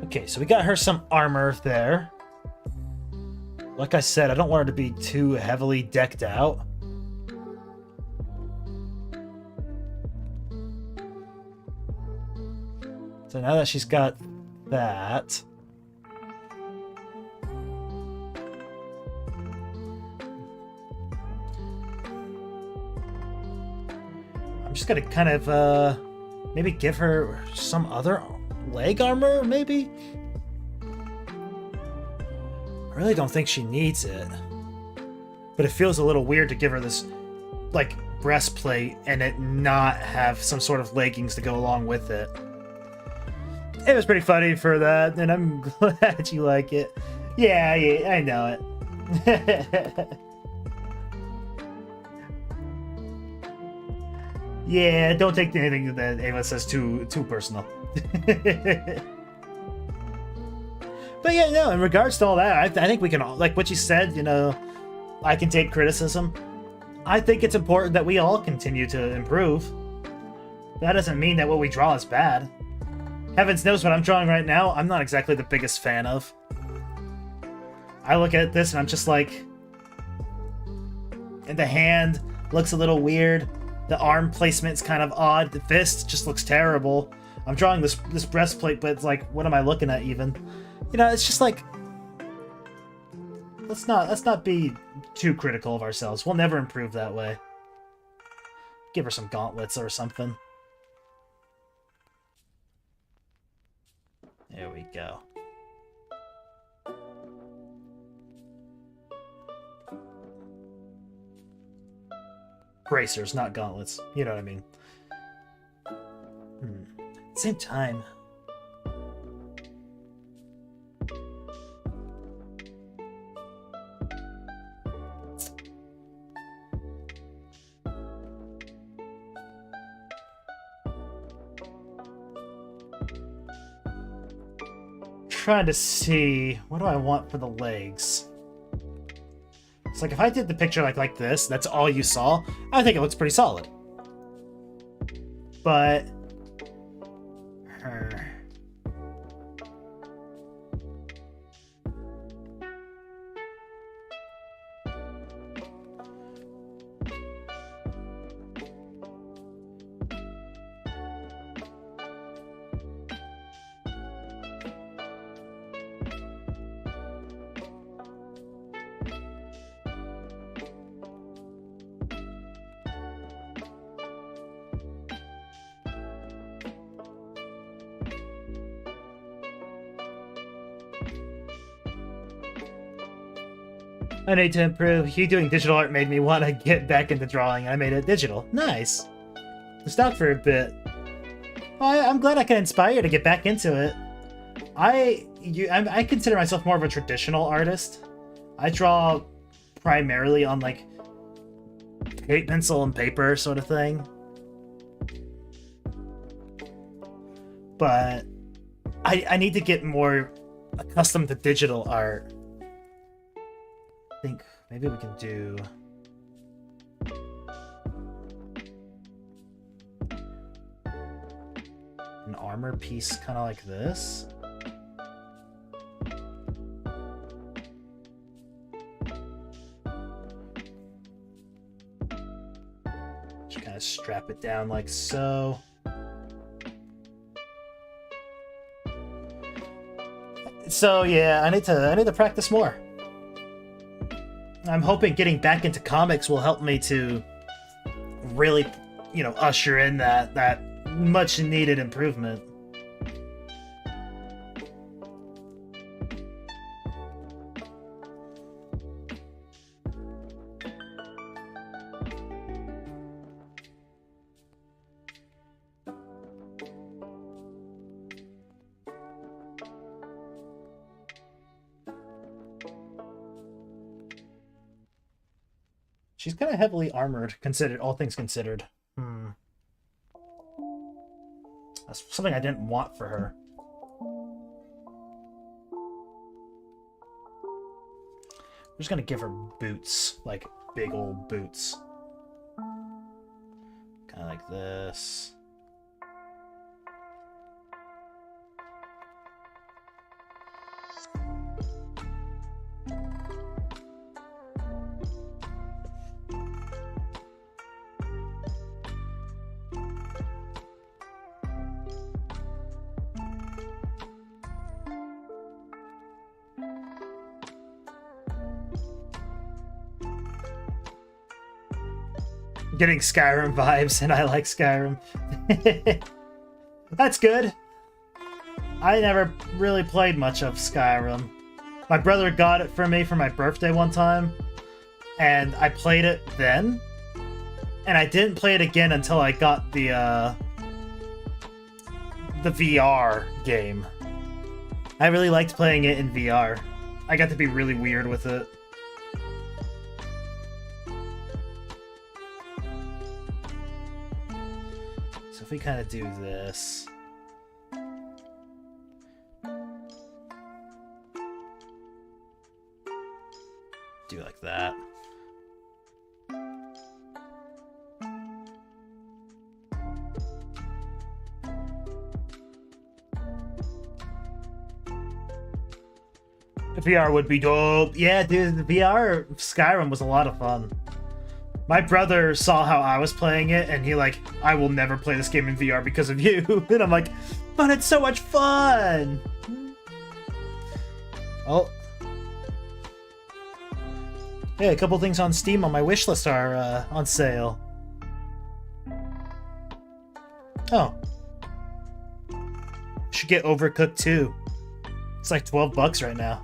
Speaker 1: Okay, so we got her some armor there. Like I said, I don't want her to be too heavily decked out. So now that she's got that... I'm just gonna kind of, maybe give her some other leg armor, maybe? I really don't think she needs it. But it feels a little weird to give her this, like, breastplate and it not have some sort of leggings to go along with it. It was pretty funny for that, and I'm glad you like it. Yeah, I know it. Yeah, don't take anything that Ava says too personal. But yeah, no, in regards to all that, I think we can all, like what you said, you know, I can take criticism. I think it's important that we all continue to improve. That doesn't mean that what we draw is bad. Heavens knows what I'm drawing right now, I'm not exactly the biggest fan of. I look at this and I'm just like... And the hand looks a little weird. The arm placement's kind of odd. The fist just looks terrible. I'm drawing this breastplate, but it's like, what am I looking at even? You know, it's just like... Let's not be too critical of ourselves. We'll never improve that way. Give her some gauntlets or something. There we go. Bracers, not gauntlets. You know what I mean. Same time. Trying to see, what do I want for the legs? It's like if I did the picture like this, that's all you saw, I think it looks pretty solid. But I need to improve. You doing digital art made me want to get back into drawing. I made it digital. Nice. I stopped for a bit. Well, I'm glad I can inspire you to get back into it. I consider myself more of a traditional artist. I draw primarily on like pencil and paper sort of thing. But I need to get more accustomed to digital art. I think maybe we can do an armor piece kind of like this. Just kind of strap it down like so. So yeah, I need to practice more. I'm hoping getting back into comics will help me to really, you know, usher in that much needed improvement. She's kind of heavily armored, considered all things considered. That's something I didn't want for her. I'm just gonna give her boots, like big old boots. Kind of like this. Getting Skyrim vibes, and I like Skyrim. That's good. I never really played much of Skyrim. My brother got it for me for my birthday one time, and I played it then. And I didn't play it again until I got the VR game. I really liked playing it in VR. I got to be really weird with it. if we kind of do this. Do like that. The VR would be dope. Yeah, dude, the VR Skyrim was a lot of fun. My brother saw how I was playing it, and he like, I will never play this game in VR because of you. And I'm like, but it's so much fun! Oh. Yeah, a couple things on Steam on my wishlist are on sale. Oh. Should get Overcooked too. It's like $12 right now.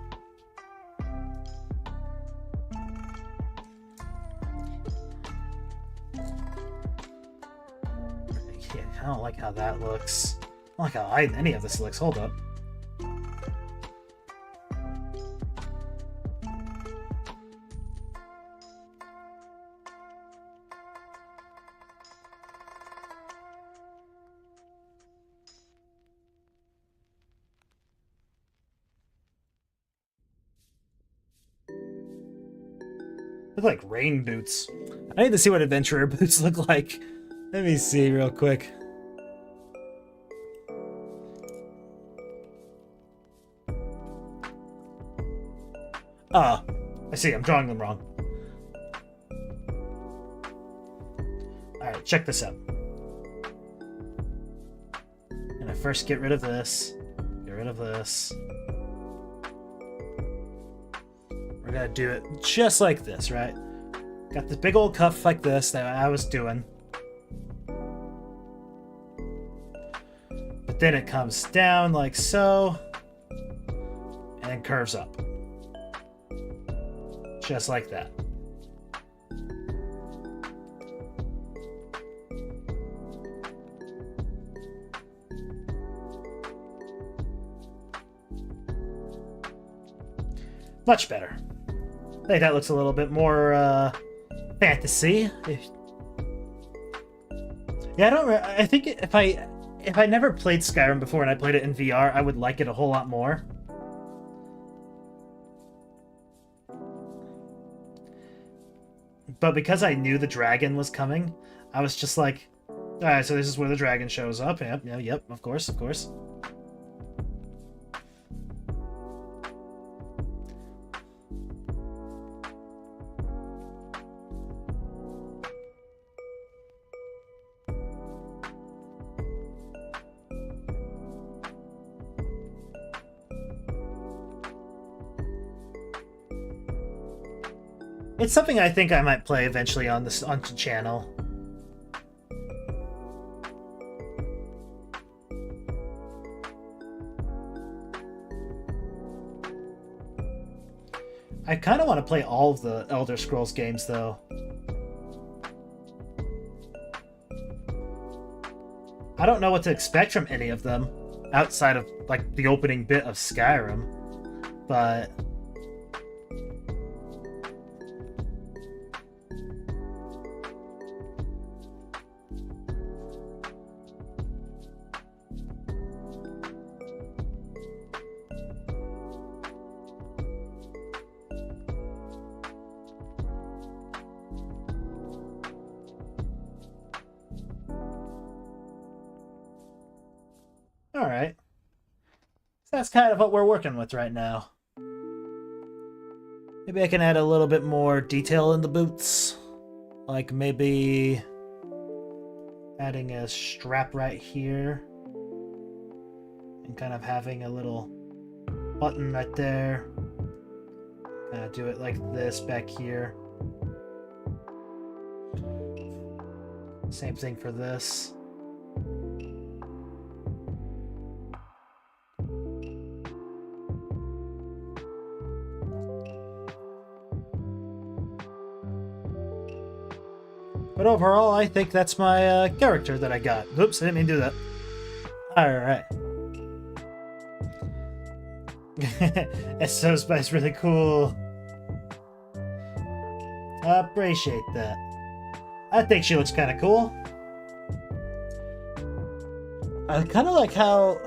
Speaker 1: Yeah, I don't like how that looks. I don't like how any of this looks. Hold up. Look like rain boots. I need to see what adventurer boots look like. Let me see real quick. Ah, I see. I'm drawing them wrong. Alright, check this out. I'm gonna first get rid of this. Get rid of this. We're gonna do it just like this, right? Got this big old cuff like this that I was doing. But then it comes down like so. And then curves up. Just like that. Much better. I think that looks a little bit more fantasy. Yeah, I think if I never played Skyrim before and I played it in VR, I would like it a whole lot more. But because I knew the dragon was coming, I was just like, alright, so this is where the dragon shows up. Yep, of course, of course. It's something I think I might play eventually on the channel. I kind of want to play all of the Elder Scrolls games, though. I don't know what to expect from any of them, outside of, like, the opening bit of Skyrim, but... Alright. So that's kind of what we're working with right now. Maybe I can add a little bit more detail in the boots. Like maybe adding a strap right here. And kind of having a little button right there. Kind of do it like this back here. Same thing for this. But overall, I think that's my character that I got. Oops, I didn't mean to do that. Alright. SO Spice really cool. I appreciate that. I think she looks kind of cool. I kind of like how...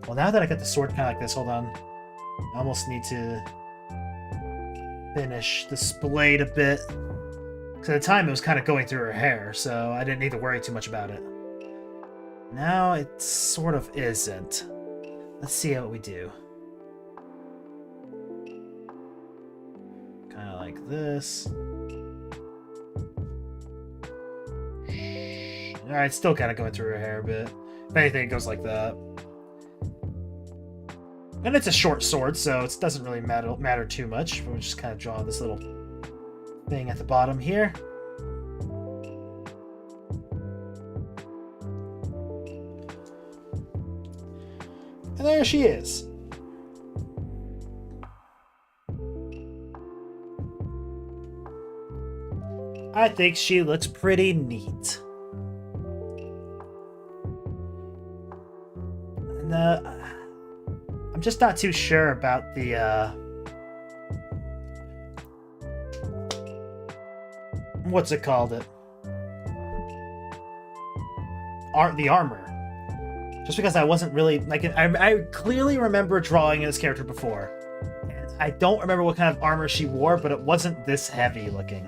Speaker 1: Well, now that I got the sword kind of like this, hold on. I almost need to finish this blade a bit. Because at the time it was kind of going through her hair, so I didn't need to worry too much about it. Now it sort of isn't. Let's see what we do. Kind of like this. Alright, still kind of going through her hair a bit. If anything, it goes like that. And it's a short sword, so it doesn't really matter too much. We'll just kind of draw this little thing at the bottom here. And there she is. I think she looks pretty neat. And, I'm just not too sure about the, what's it called? The armor. Just because I wasn't really, like, I clearly remember drawing this character before. And I don't remember what kind of armor she wore, but it wasn't this heavy looking.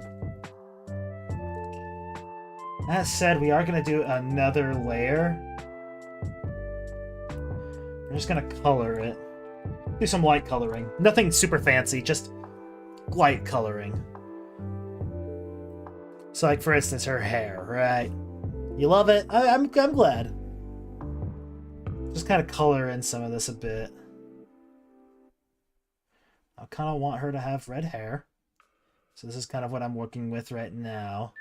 Speaker 1: That said, we are going to do another layer. I'm just going to color it. Do some light coloring. Nothing super fancy, just light coloring. So, like, for instance, her hair, right? You love it? I'm glad. Just kind of color in some of this a bit. I kind of want her to have red hair. So this is kind of what I'm working with right now.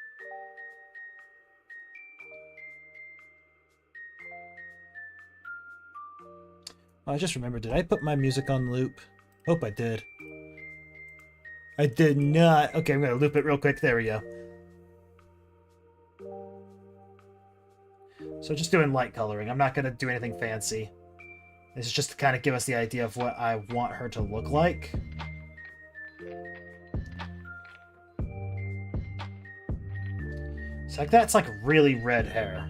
Speaker 1: Oh, I just remembered, did I put my music on loop? Hope I did. I did not. Okay, I'm going to loop it real quick. There we go. So just doing light coloring. I'm not going to do anything fancy. This is just to kind of give us the idea of what I want her to look like. So like that's like really red hair.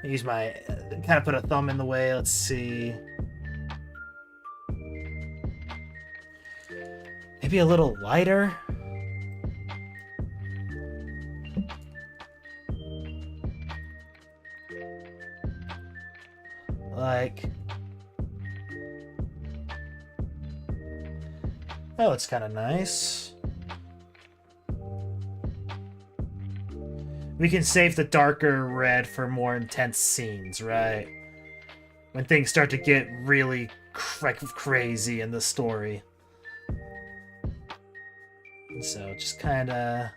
Speaker 1: I use my... kind of put a thumb in the way. Let's see. Maybe a little lighter. Like... oh, it's kind of nice. We can save the darker red for more intense scenes, right? When things start to get really crazy in the story. And so just kind of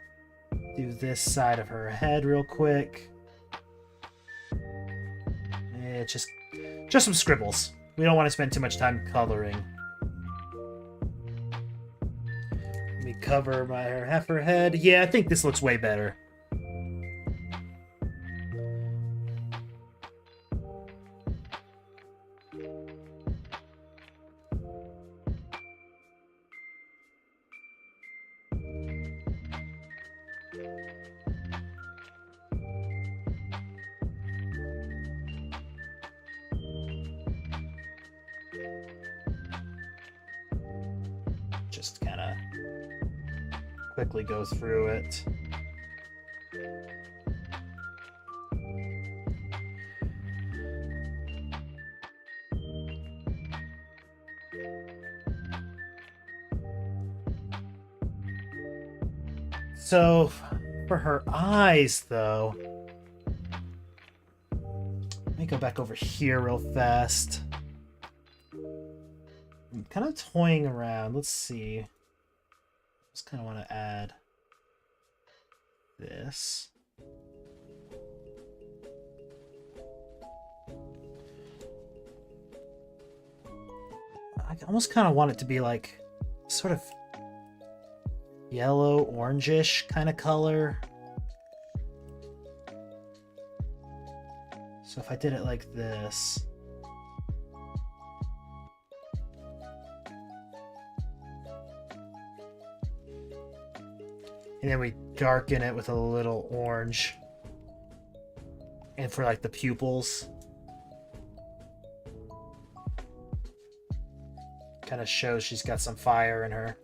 Speaker 1: do this side of her head real quick. It's just some scribbles. We don't want to spend too much time coloring. Let me cover half her head. Yeah, I think this looks way better. Just kind of quickly go through it. So, for her eyes, though, let me go back over here real fast. I'm kind of toying around. Let's see. Just kind of want to add this. I almost kind of want it to be like sort of yellow, orangish kind of color. So if I did it like this. And then we darken it with a little orange. And for like the pupils. Kind of shows she's got some fire in her.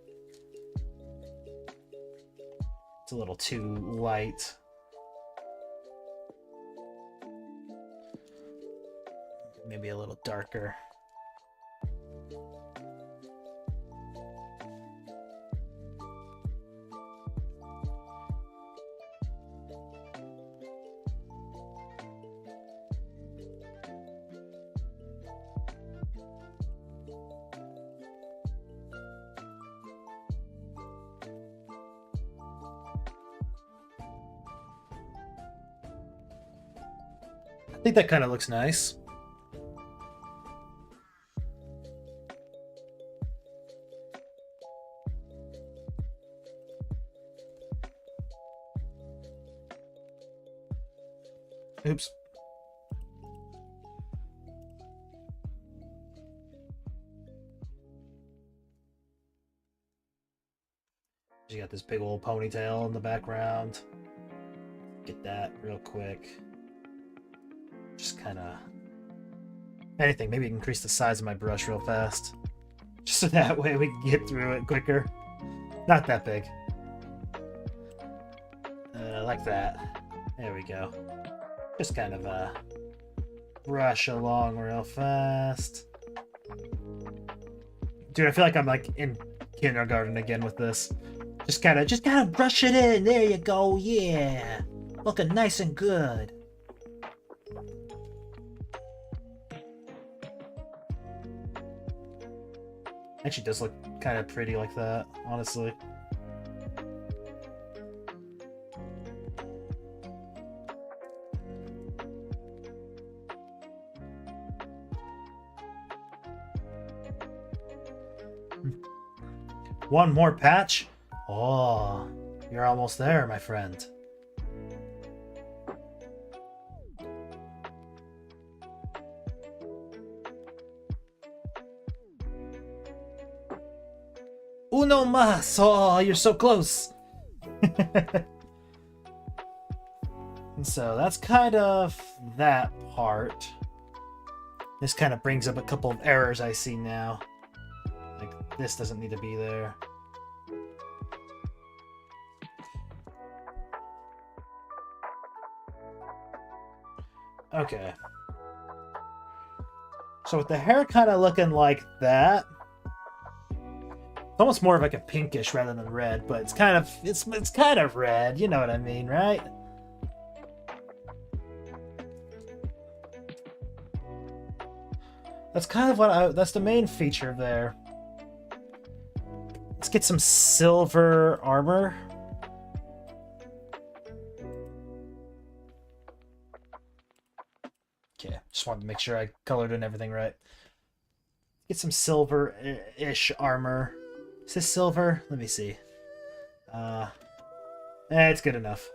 Speaker 1: It's a little too light. Maybe a little darker. I think that kind of looks nice. Oops. She got this big old ponytail in the background. Get that real quick. Just kind of... anything. Maybe increase the size of my brush real fast. Just so that way we can get through it quicker. Not that big. Like that. There we go. Just kind of brush along real fast. Dude, I feel like I'm like in kindergarten again with this. Just kind of brush it in. There you go. Yeah. Looking nice and good. Actually does look kind of pretty like that, honestly. One more patch? Oh, you're almost there, my friend. Uno más! Oh, you're so close! And so that's kind of that part. This kind of brings up a couple of errors I see now. Like, this doesn't need to be there. Okay. So with the hair kind of looking like that, it's almost more of like a pinkish rather than red, but it's kind of red, you know what I mean, right? That's kind of that's the main feature there. Let's get some silver armor. Okay, just wanted to make sure I colored in everything right. Get some silver-ish armor. Is this silver? Let me see. It's good enough.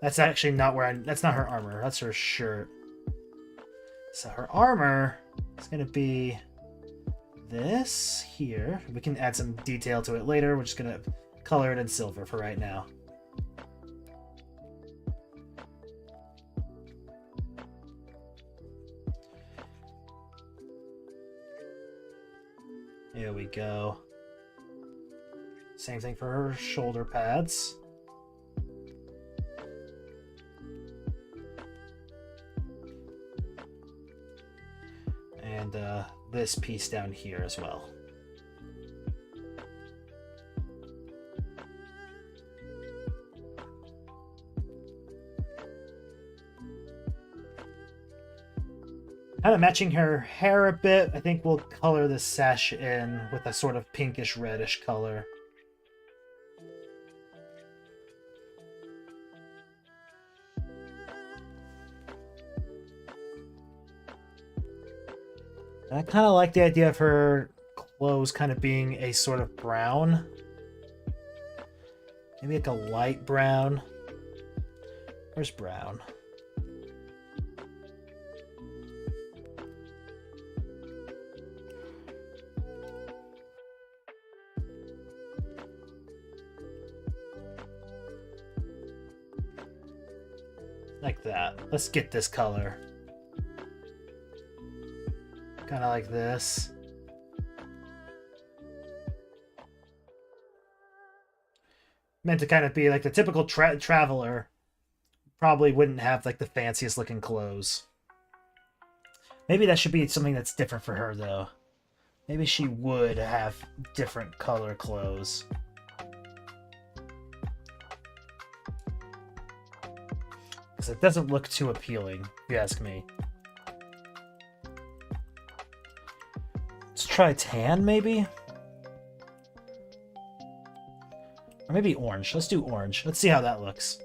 Speaker 1: That's actually not that's not her armor. That's her shirt. So her armor is going to be this here. We can add some detail to it later. We're just going to color it in silver for right now. Here we go. Same thing for her shoulder pads. And this piece down here as well. Kind of matching her hair a bit. I think we'll color this sash in with a sort of pinkish reddish color. And I kind of like the idea of her clothes kind of being a sort of brown. Maybe like a light brown. Where's brown? Like that. Let's get this color. Kind of like this. Meant to kind of be like the typical traveler. Probably wouldn't have like the fanciest looking clothes. Maybe that should be something that's different for her though. Maybe she would have different color clothes. Because it doesn't look too appealing, if you ask me. Let's try tan, maybe? Or maybe orange. Let's do orange. Let's see how that looks.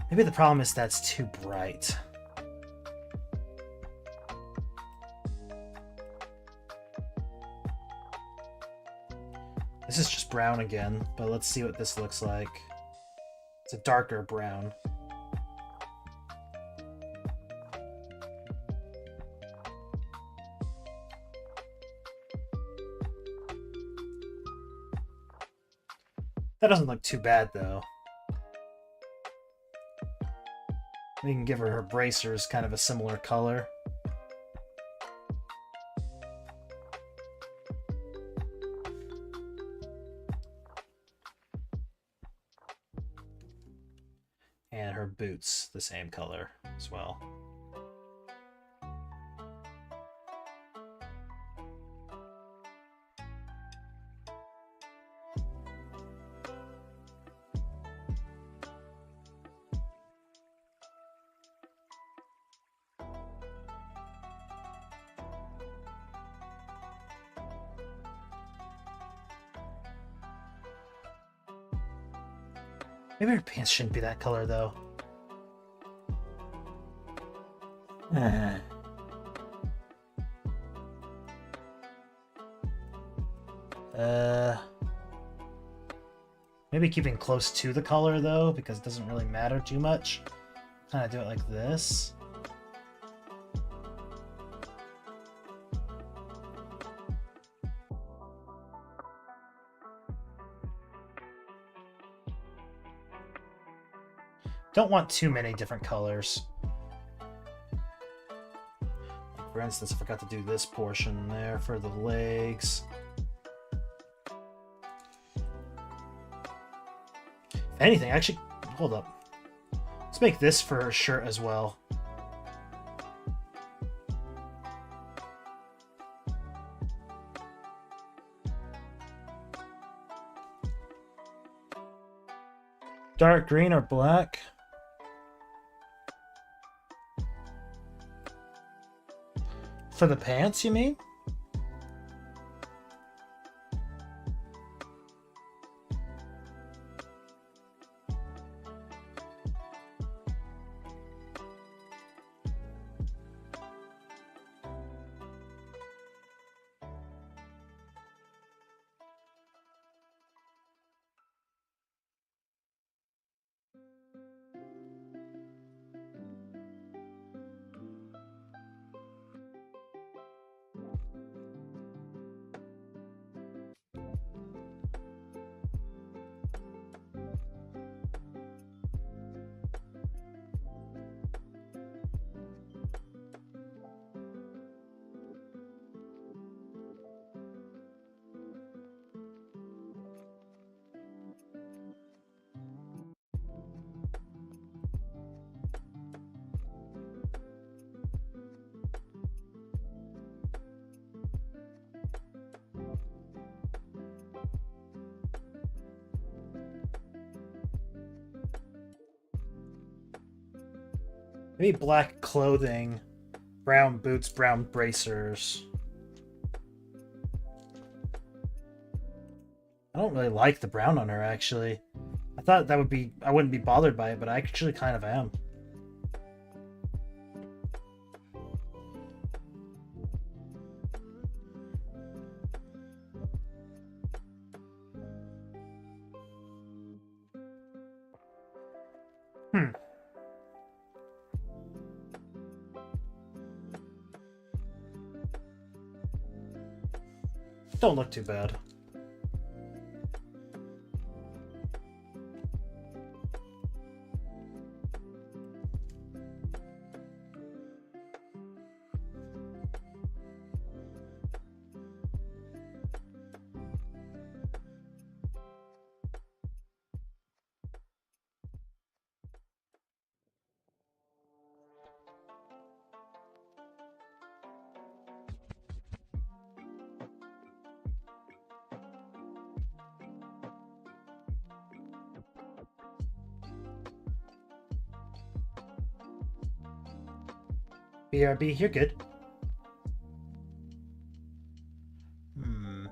Speaker 1: Maybe the problem is that's too bright. This is just brown again, but let's see what this looks like. It's a darker brown. That doesn't look too bad, though. We can give her her bracers kind of a similar color. And her boots, the same color as well. Maybe her pants shouldn't be that color, though. Maybe keeping close to the color, though, because it doesn't really matter too much. Kind of do it like this. Don't want too many different colors. For instance, I forgot to do this portion there for the legs. If anything, actually, hold up. Let's make this for her shirt as well. Dark green or black? For the pants, you mean? Maybe black clothing, brown boots, brown bracers. I don't really like the brown on her, actually. I thought that would be, I wouldn't be bothered by it, but I actually kind of am. Hmm. Don't look too bad. BRB, you're good. Hmm.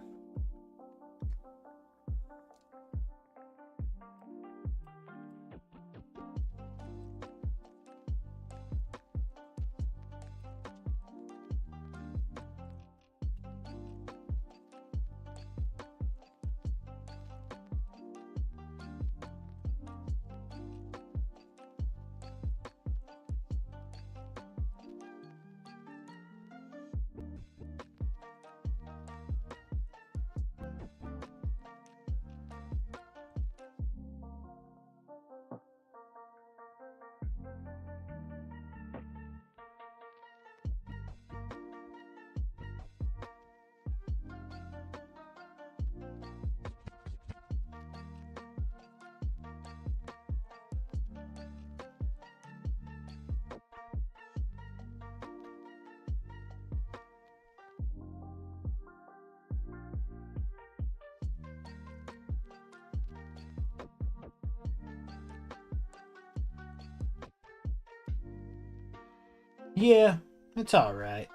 Speaker 1: Yeah, it's alright.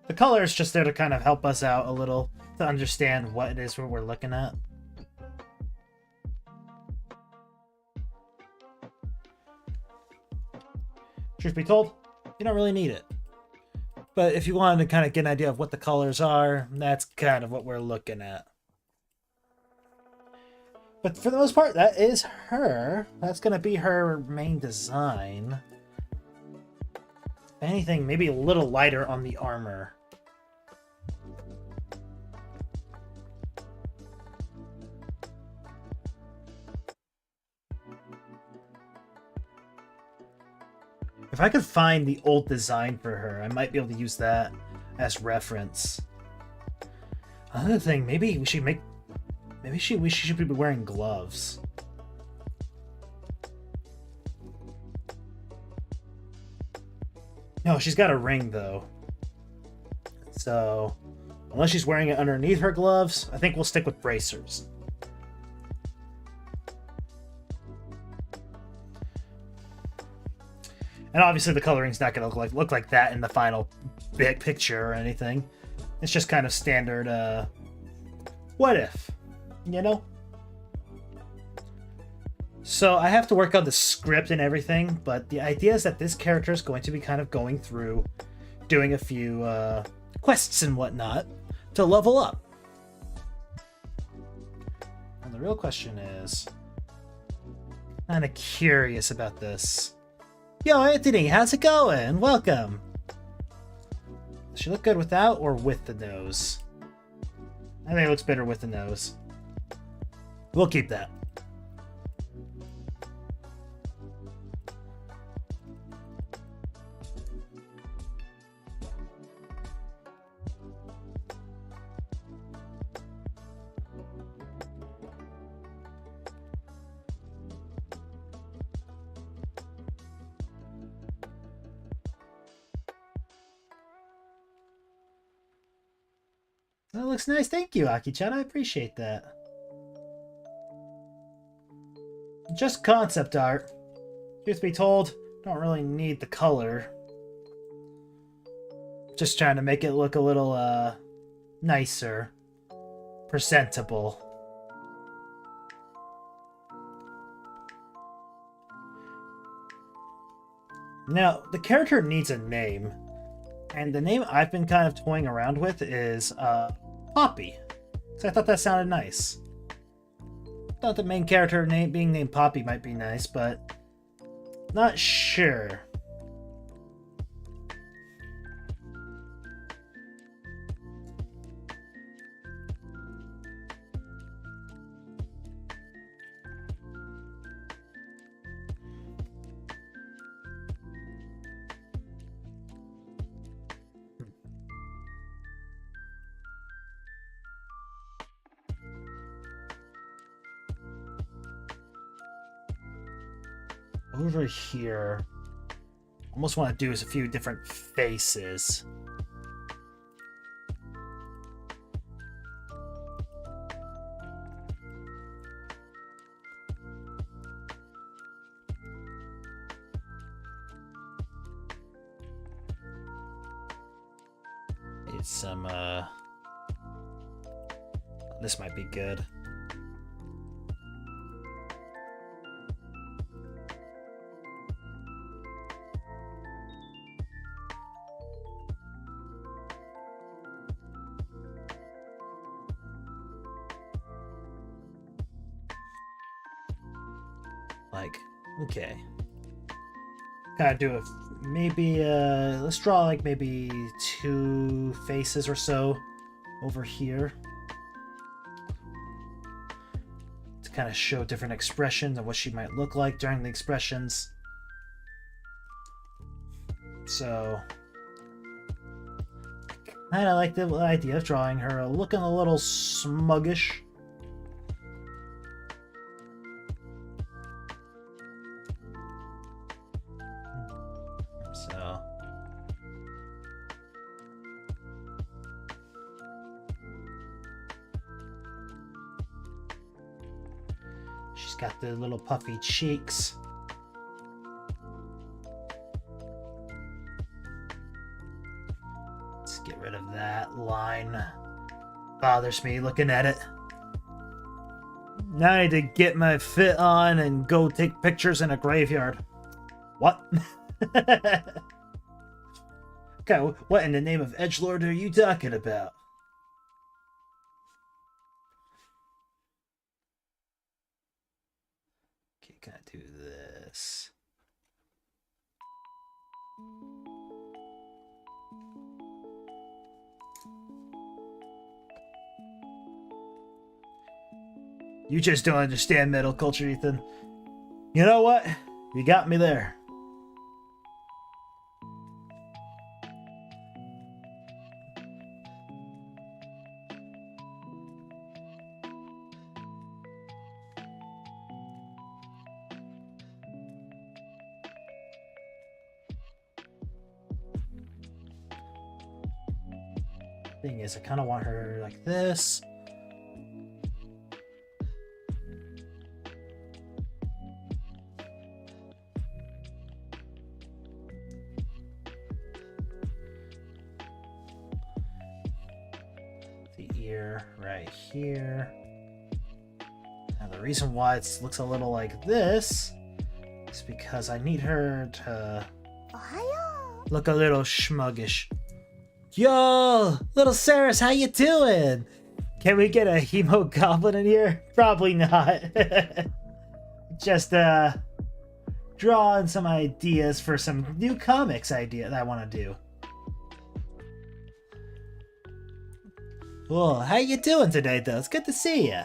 Speaker 1: The color is just there to kind of help us out a little, to understand what it is we're looking at. Truth be told, you don't really need it. But if you wanted to kind of get an idea of what the colors are, that's kind of what we're looking at. But for the most part, that is her. That's going to be her main design. If anything, maybe a little lighter on the armor. If I could find the old design for her, I might be able to use that as reference. Another thing, maybe we should make... Maybe she should be wearing gloves. No, she's got a ring, though. So, unless she's wearing it underneath her gloves, I think we'll stick with bracers. And obviously the coloring's not going to look like that in the final big picture or anything. It's just kind of standard, what if? You know? So I have to work on the script and everything, but the idea is that this character is going to be kind of going through, doing a few quests and whatnot to level up. And the real question is, I'm kind of curious about this. Yo, Anthony, how's it going? Welcome. Does she look good without or with the nose? I think it looks better with the nose. We'll keep that. That looks nice. Thank you, Aki-chan. I appreciate that. Just concept art. Truth be told, don't really need the color. Just trying to make it look a little, nicer. Presentable. Now, the character needs a name. And the name I've been kind of toying around with is, Poppy. So I thought that sounded nice. Thought the main character being named Poppy might be nice, but not sure. Over here, almost want to do is a few different faces. Need some, this might be good. Like, okay. Kind of do a, maybe, let's draw like maybe 2 faces or so over here. To kind of show different expressions and what she might look like during the expressions. So, kind of like the idea of drawing her looking a little smuggish. She's got the little puffy cheeks. Let's get rid of that line. Bothers me looking at it. Now I need to get my fit on and go take pictures in a graveyard. What? Okay, what in the name of edgelord are you talking about? Okay, can I do this? You just don't understand metal culture, Ethan. You know what? You got me there. Thing is, I kind of want her like this. The ear right here. Now the reason why it looks a little like this is because I need her to look a little schmuggish. Yo, little Saris, how you doing? Can we get a Hemo Goblin in here? Probably not. Just drawing some ideas for some new comics idea that I want to do. Well, how you doing today, though? It's good to see ya.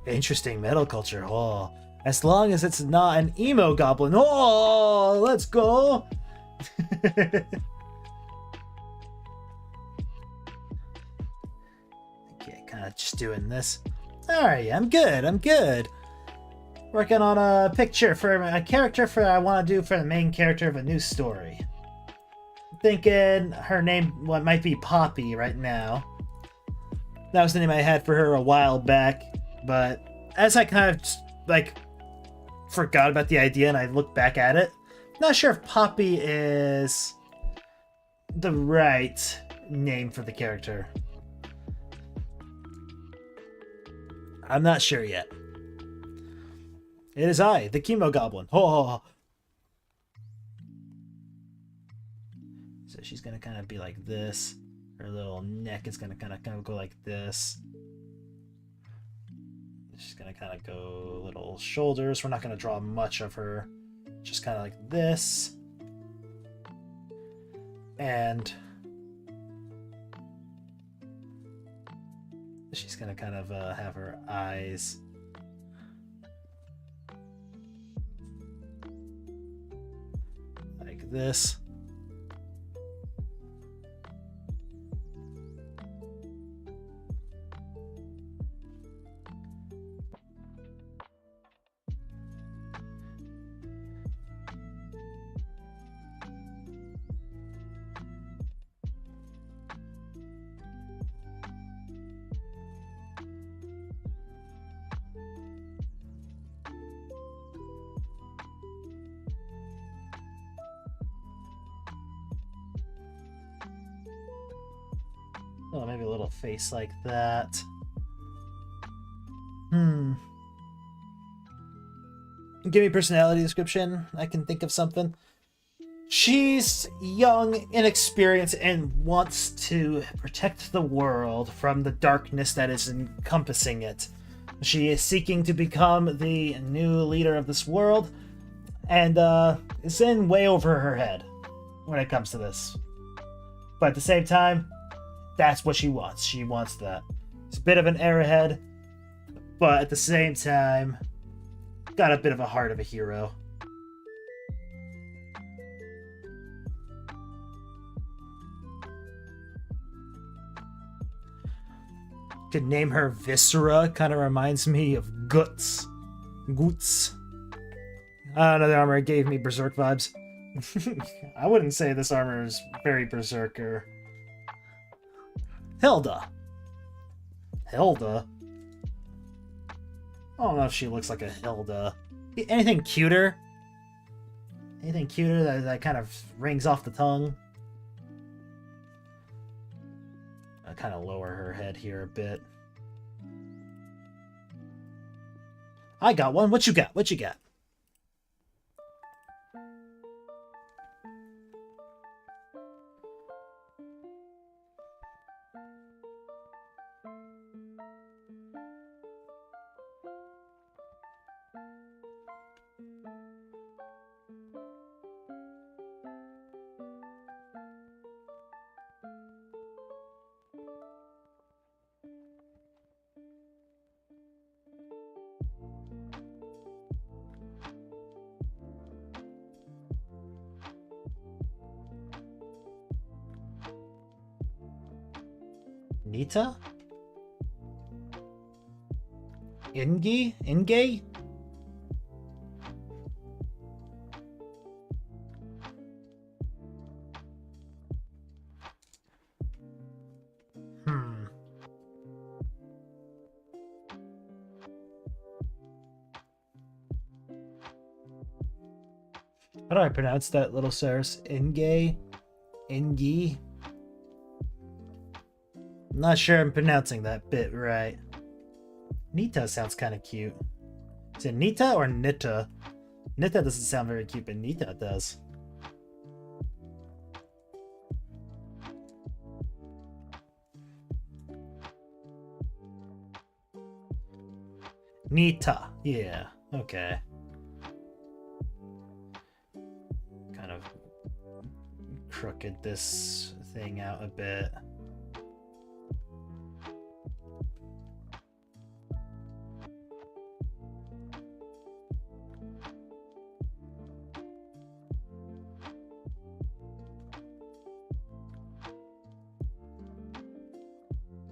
Speaker 1: Interesting metal culture. Oh, as long as it's not an emo goblin. Oh, let's go. Okay, kind of just doing this. All right, I'm good. I'm good. Working on a picture for a character for I want to do for the main character of a new story. Thinking her name might be Poppy right now. That was the name I had for her a while back, but as I kind of like forgot about the idea and I look back at it, not sure if Poppy is the right name for the character. I'm not sure yet. It is I, the Chemo Goblin. Oh. So she's gonna kind of be like this. Her little neck is gonna kind of go like this. She's gonna kind of go little shoulders. We're not gonna draw much of her. Just kind of like this. And she's gonna kind of have her eyes like this. Oh, maybe a little face like that. Give me a personality description. I can think of something. She's young, inexperienced, and wants to protect the world from the darkness that is encompassing it. She is seeking to become the new leader of this world, and is in way over her head when it comes to this. But at the same time, that's what she wants. She wants that. It's a bit of an airhead, but at the same time, got a bit of a heart of a hero. Could name her Viscera. Kind of reminds me of Guts. Goots. I don't know, the armor gave me Berserk vibes. I wouldn't say this armor is very Berserker. Hilda. Hilda? I don't know if she looks like a Hilda. Anything cuter? Anything cuter that kind of rings off the tongue? I'll kind of lower her head here a bit. I got one. What you got? What you got? Nita? Ingi? Ingay? How do I pronounce that, little sirs? Ingay? Ingi? I'm not sure I'm pronouncing that bit right. Nita sounds kind of cute. Is it Nita or Nita? Nita doesn't sound very cute, but Nita does. Nita. Yeah. Okay. Kind of crooked this thing out a bit.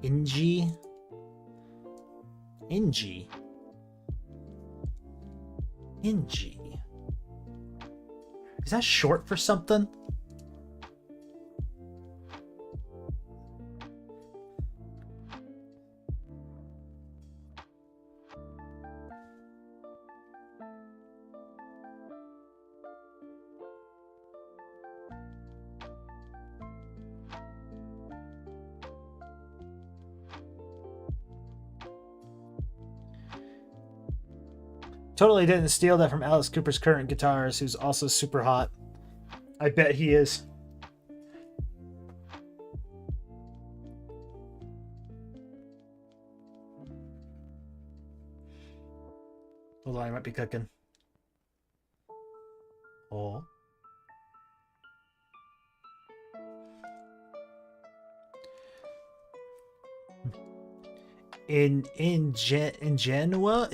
Speaker 1: Ingi? Ingi? Ingi? Is that short for something? Totally didn't steal that from Alice Cooper's current guitarist, who's also super hot. I bet he is. Hold on, I might be cooking. Oh. In Genoa,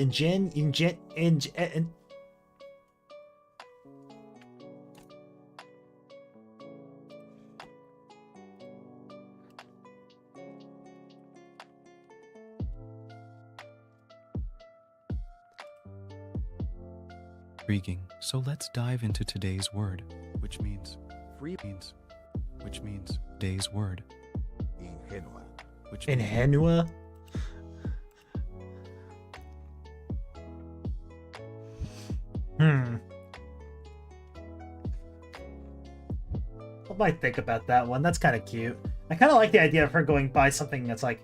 Speaker 2: Intriguing. So let's dive into today's word, which means day's word.
Speaker 3: Ingenua.
Speaker 2: Which means
Speaker 1: Ingenua? I might think about that one. That's kind of cute. I kind of like the idea of her going by something that's like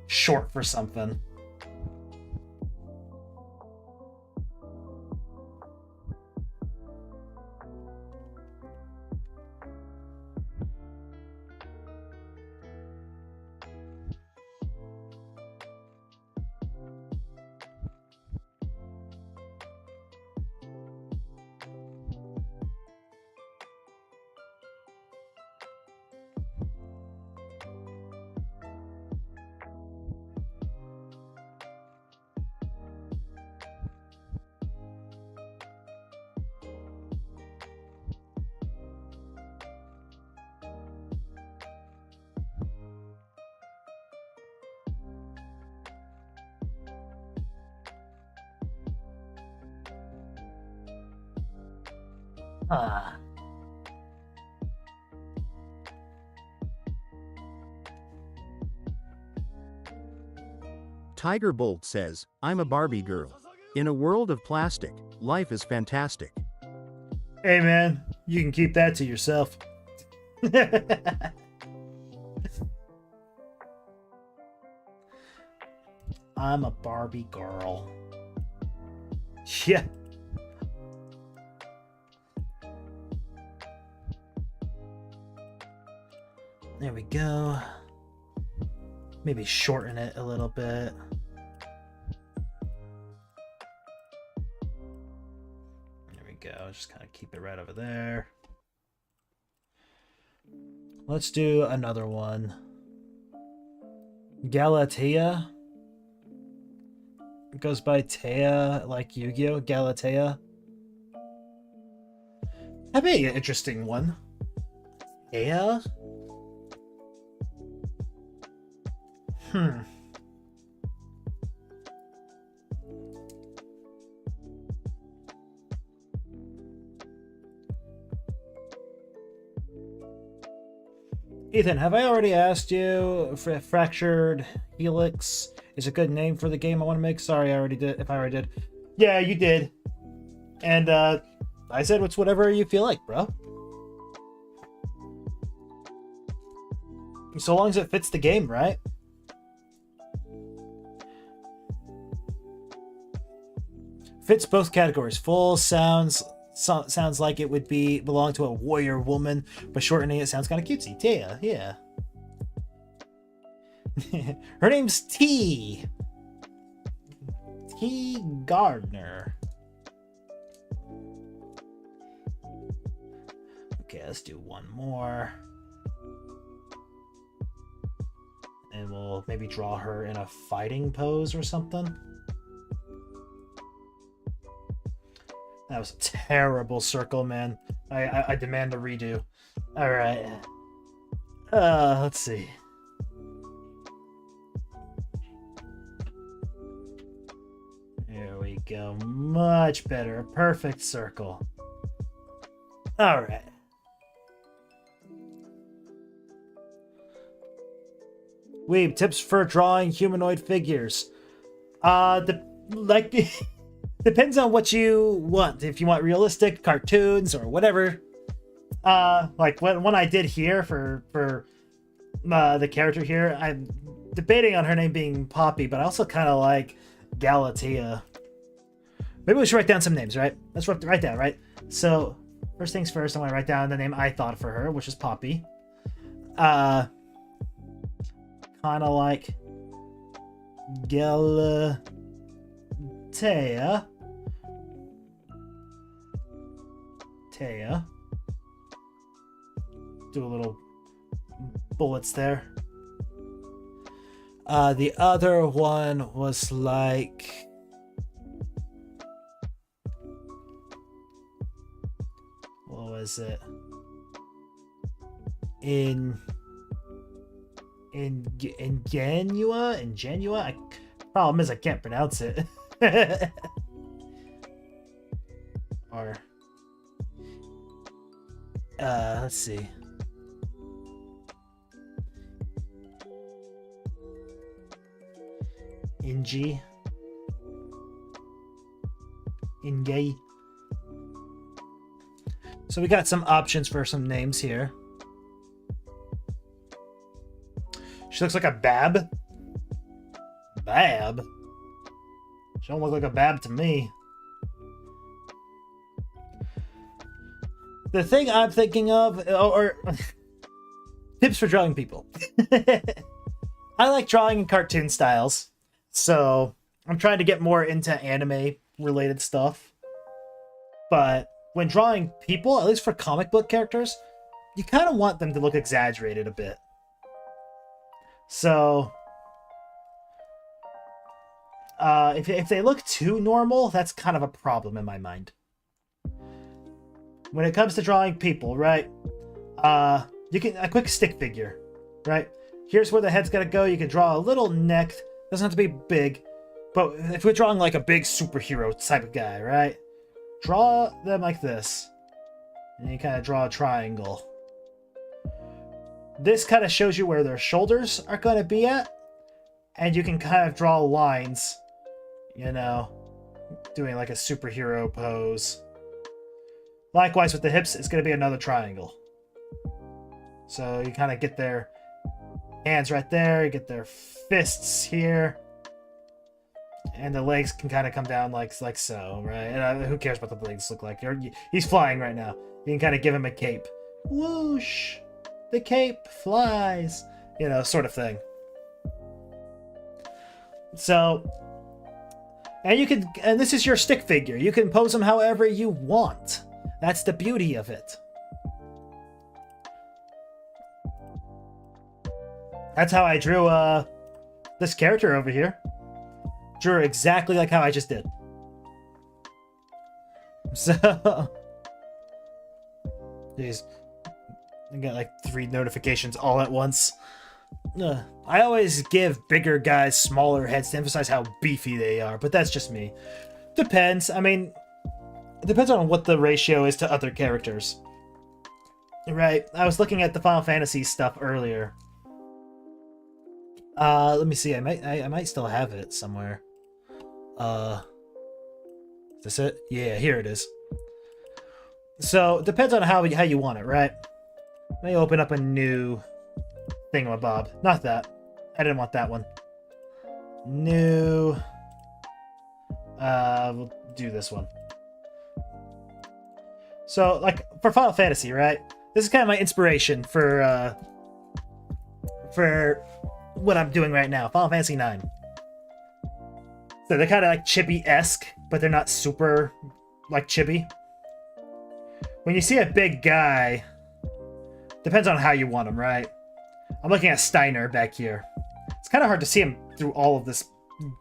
Speaker 1: short for something. Ah.
Speaker 3: Tiger Bolt says, I'm a Barbie girl. In a world of plastic, life is fantastic.
Speaker 1: Hey man, you can keep that to yourself. I'm a Barbie girl. Yeah. There we go. Maybe shorten it a little bit. There we go. Just kind of keep it right over there. Let's do another one. Galatea. It goes by Tea, like Yu-Gi-Oh! Galatea. That'd be an interesting one. Tea? Ethan, have I already asked you if Fractured Helix is a good name for the game I want to make? Sorry, I already did. If I already did. Yeah, you did. And I said it's whatever you feel like, bro. So long as it fits the game, right? Fits both categories. Full sounds like it would belong to a warrior woman, but shortening it sounds kind of cutesy. Tia, yeah. Her name's T. T. Gardner. Okay, let's do one more. And we'll maybe draw her in a fighting pose or something. That was a terrible circle, man. I demand a redo. Alright. Let's see. There we go. Much better. Perfect circle. Alright. Weeb, tips for drawing humanoid figures. Depends on what you want. If you want realistic cartoons or whatever. Like what I did here for the character here, I'm debating on her name being Poppy, but I also kind of like Galatea. Maybe we should write down some names, right? Let's write down, right? So first things first, I want to write down the name I thought for her, which is Poppy. Kind of like Galatea. Taya. Do a little bullets there. The other one was like... What was it? Ingenua? Problem is I can't pronounce it. Or... let's see. Inge. So we got some options for some names here. She looks like a Bab. Bab? She don't look like a Bab to me. The thing I'm thinking of, or tips for drawing people. I like drawing in cartoon styles, so I'm trying to get more into anime-related stuff. But when drawing people, at least for comic book characters, you kind of want them to look exaggerated a bit. So, if they look too normal, that's kind of a problem in my mind. When it comes to drawing people, right? You can a quick stick figure, right? Here's where the head's gotta go. You can draw a little neck. Doesn't have to be big, but if we're drawing like a big superhero type of guy, right? Draw them like this, and you kind of draw a triangle. This kind of shows you where their shoulders are going to be at, and you can kind of draw lines, you know, doing like a superhero pose. Likewise with the hips, it's going to be another triangle. So you kind of get their hands right there, you get their fists here, and the legs can kind of come down like so, right? And who cares what the legs look like? He's flying right now. You can kind of give him a cape. Whoosh! The cape flies, you know, sort of thing. So, and this is your stick figure. You can pose them however you want. That's the beauty of it. That's how I drew this character over here. Drew her exactly like how I just did. So, jeez. I got like 3 notifications all at once. I always give bigger guys smaller heads to emphasize how beefy they are, but that's just me. Depends. I mean, it depends on what the ratio is to other characters. Right. I was looking at the Final Fantasy stuff earlier. Let me see. I might still have it somewhere. Is this it? Yeah, here it is. So, it depends on how you want it, right? Let me open up a new thingamabob. Not that. I didn't want that one. New. We'll do this one. So, like, for Final Fantasy, right? This is kind of my inspiration for what I'm doing right now. Final Fantasy 9. So they're kind of like chibi-esque, but they're not super, like, chibi. When you see a big guy... Depends on how you want him, right? I'm looking at Steiner back here. It's kind of hard to see him through all of this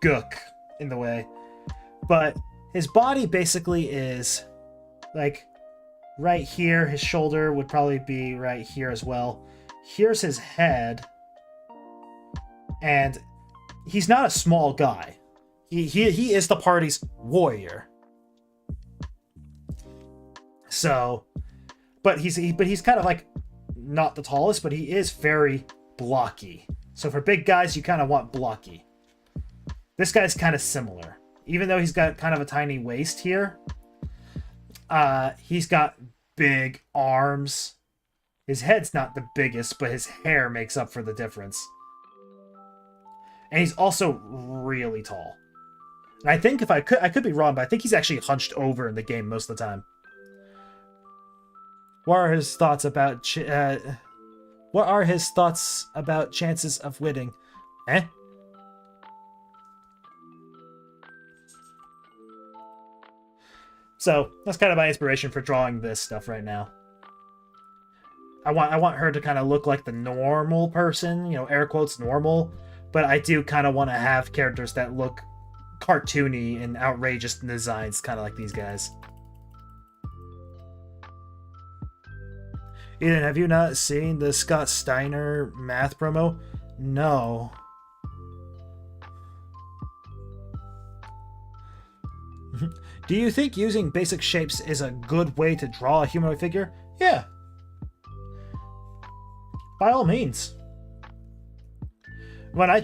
Speaker 1: gook in the way. But his body basically is like right here. His shoulder would probably be right here as well. Here's his head. And he's not a small guy. He is the party's warrior. So, but he's kind of like not the tallest, but he is very blocky. So for big guys, you kind of want blocky. This guy's kind of similar. Even though he's got kind of a tiny waist here, he's got big arms. His head's not the biggest, but his hair makes up for the difference. And he's also really tall. And I think if I could be wrong, but I think he's actually hunched over in the game most of the time. What are his thoughts about chances of winning? Eh? So that's kind of my inspiration for drawing this stuff right now. I want her to kind of look like the normal person, you know, air quotes normal, but I do kind of want to have characters that look cartoony and outrageous in designs, kind of like these guys. Eden, have you not seen the Scott Steiner math promo? No. Do you think using basic shapes is a good way to draw a humanoid figure? Yeah. By all means. When I'm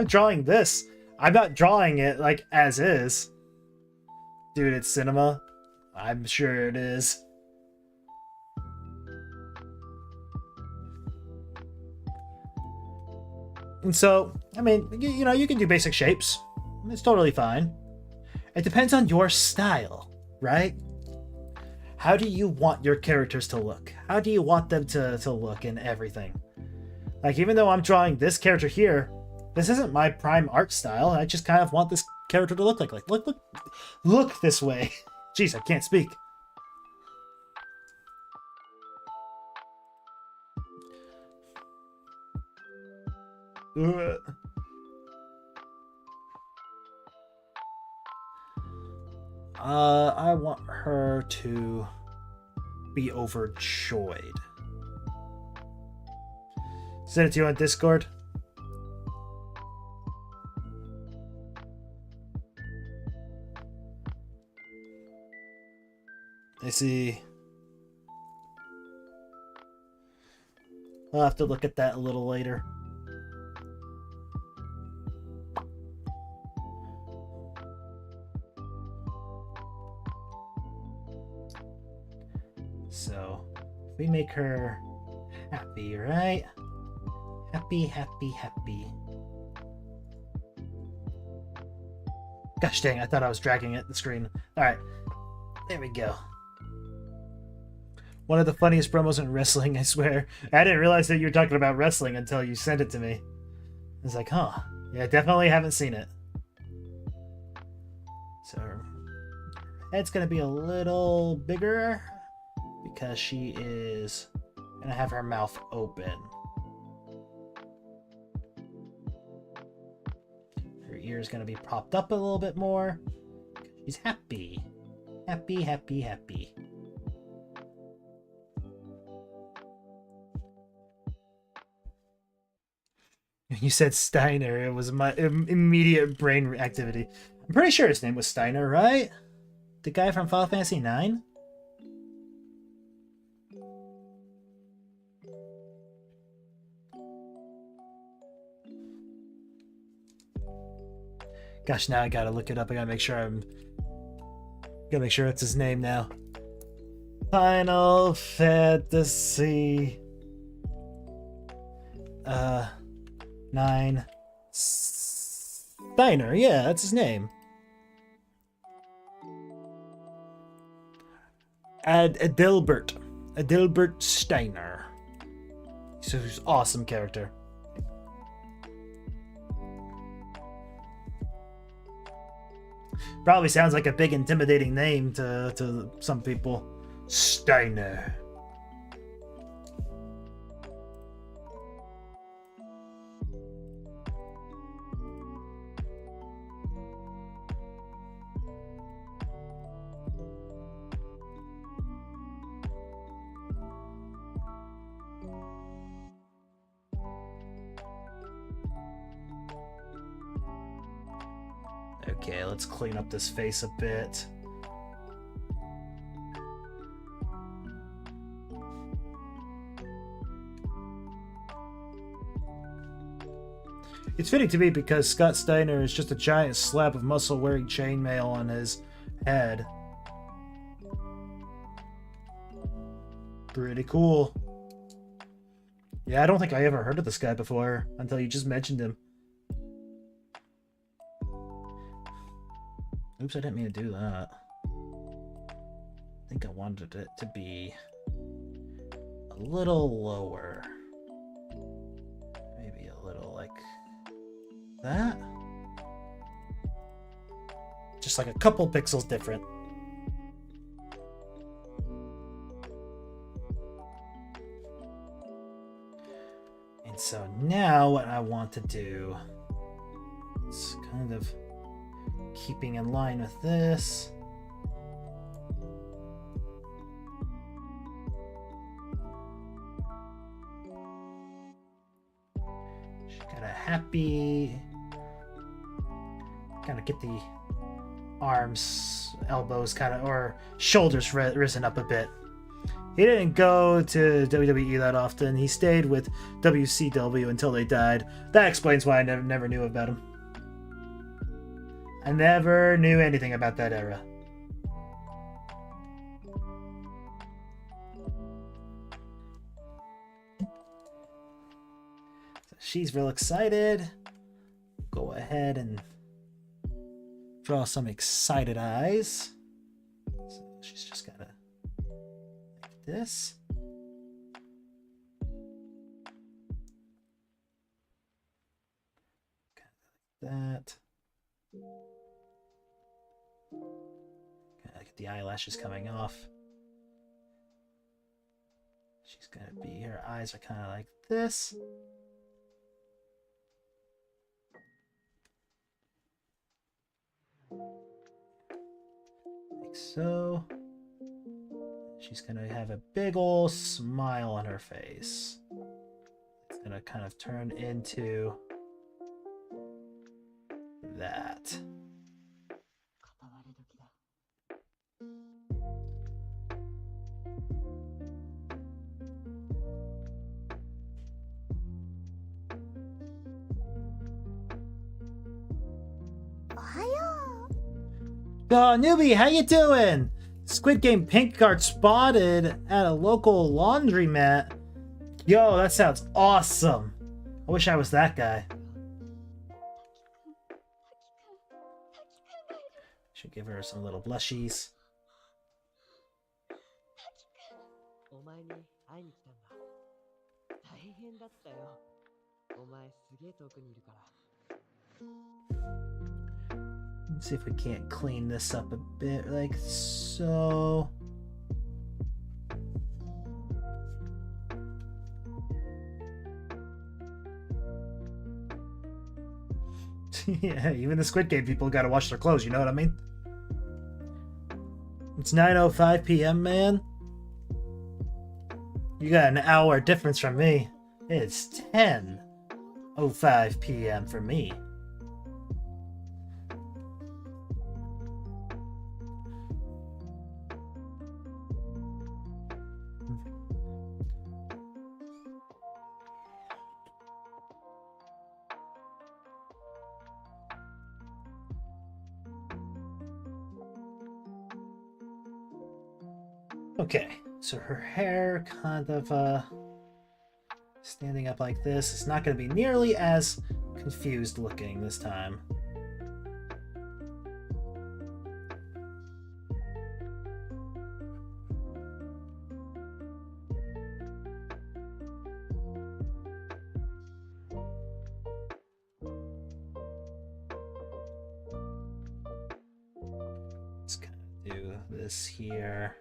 Speaker 1: drawing this, I'm not drawing it like as is. Dude, it's cinema. I'm sure it is. And so, I mean, you know, you can do basic shapes. It's totally fine. It depends on your style, right? How do you want your characters to look? How do you want them to look and everything? Like, even though I'm drawing this character here, this isn't my prime art style. I just kind of want this character to look like look this way. Jeez, I can't speak. I want her to be overjoyed. Send it to you on Discord. I see. I'll have to look at that a little later. So, we make her happy, right? Happy, happy, happy. Gosh dang, I thought I was dragging the screen. Alright, there we go. One of the funniest promos in wrestling, I swear. I didn't realize that you were talking about wrestling until you sent it to me. I was like, huh. Yeah, definitely haven't seen it. So, her head's gonna be a little bigger because she is gonna have her mouth open. Her ear is gonna be propped up a little bit more. She's happy. Happy, happy, happy. When you said Steiner, it was my immediate brain activity. I'm pretty sure his name was Steiner, right? The guy from Final Fantasy IX? Gosh, now I gotta look it up. I gotta make sure it's his name now. Final Fantasy 9 Steiner. Yeah, that's his name. Adalbert Steiner. So he's an awesome character. Probably sounds like a big intimidating name to some people. Steiner. Okay, let's clean up this face a bit. It's fitting to me because Scott Steiner is just a giant slab of muscle wearing chainmail on his head. Pretty cool. Yeah, I don't think I ever heard of this guy before until you just mentioned him. Oops, I didn't mean to do that. I think I wanted it to be a little lower. Maybe a little like that. Just like a couple pixels different. so now what I want to do is kind of keeping in line with this. She's got a happy, kind of get the arms, elbows kind of, or shoulders risen up a bit. He didn't go to WWE that often. He stayed with WCW until they died. That explains why I never knew about him. I never knew anything about that era. So she's real excited. Go ahead and draw some excited eyes. So she's just gotta like this. Kind of like that. Gotta get the eyelashes coming off. She's gonna be, her eyes are kind of like this. Like so. She's gonna have a big old smile on her face. It's gonna kind of turn into that. Oh, newbie, how you doing? Squid Game pink card spotted at a local laundromat. Yo, that sounds awesome. I wish I was that guy. Should give her some little blushies. Let's see if we can't clean this up a bit, like so. Yeah, even the Squid Game people gotta wash their clothes, you know what I mean? It's 9:05 p.m., man. You got an hour difference from me. It's 10:05 p.m. for me. Okay, so her hair kind of standing up like this. It's not going to be nearly as confused looking this time. Let's kind of do this here.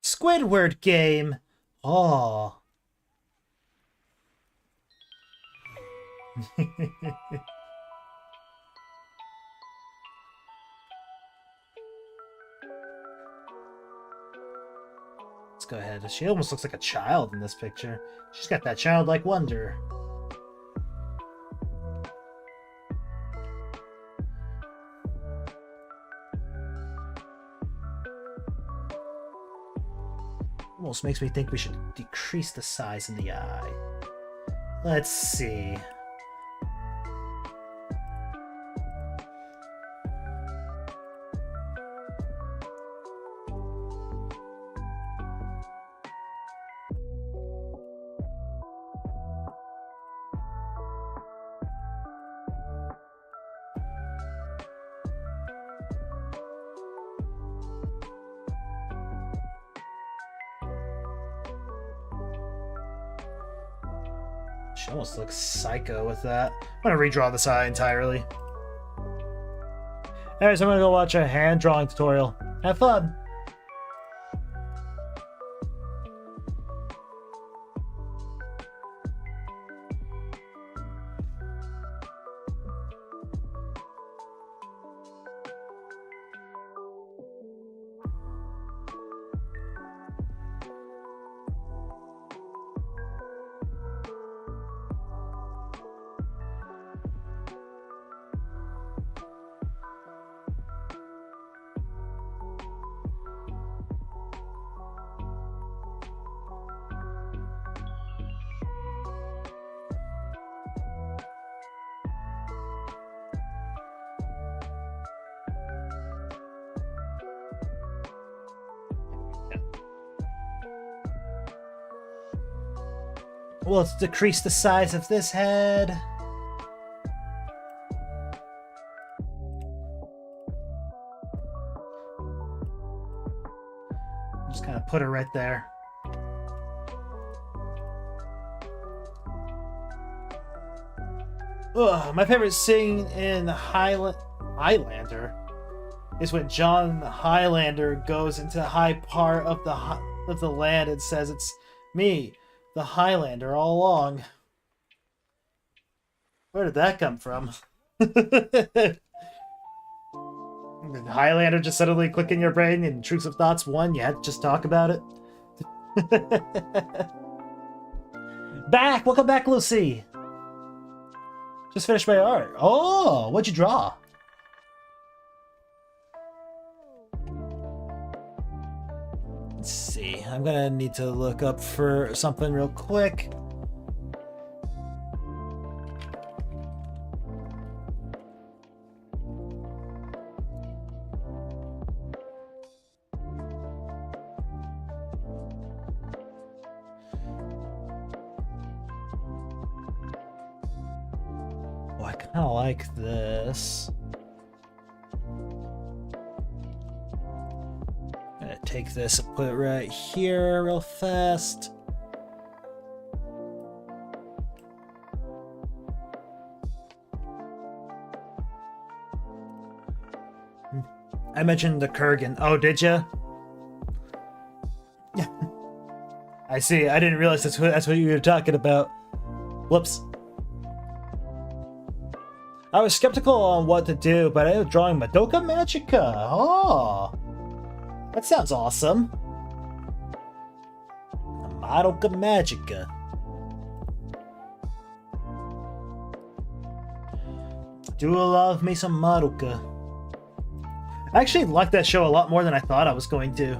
Speaker 1: Squidward game. Oh. Let's go ahead. She almost looks like a child in this picture. She's got that childlike wonder. Almost makes me think we should decrease the size in the eye. Let's see. Almost looks psycho with that. I'm gonna redraw this eye entirely. Anyways, I'm gonna go watch a hand drawing tutorial. Have fun! Well, let's decrease the size of this head. Just kind of put her right there. Ugh, my favorite scene in Highlander is when John Highlander goes into the high part of the land and says, "It's me, the Highlander, all along." Where did that come from? Did Highlander just suddenly click in your brain and Truths of Thoughts 1? You had to just talk about it? Back! Welcome back, Lucy! Just finished my art. Oh, what'd you draw? Let's see. I'm gonna need to look up for something real quick. Oh, I kind of like this. Gonna take this and put it right here real fast. I mentioned the Kurgan. Oh, did ya? Yeah. I see. I didn't realize that's what you were talking about. Whoops. I was skeptical on what to do, but I ended up drawing Madoka Magica. Oh, that sounds awesome. Madoka Magica. Do love me some Madoka. I actually like that show a lot more than I thought I was going to.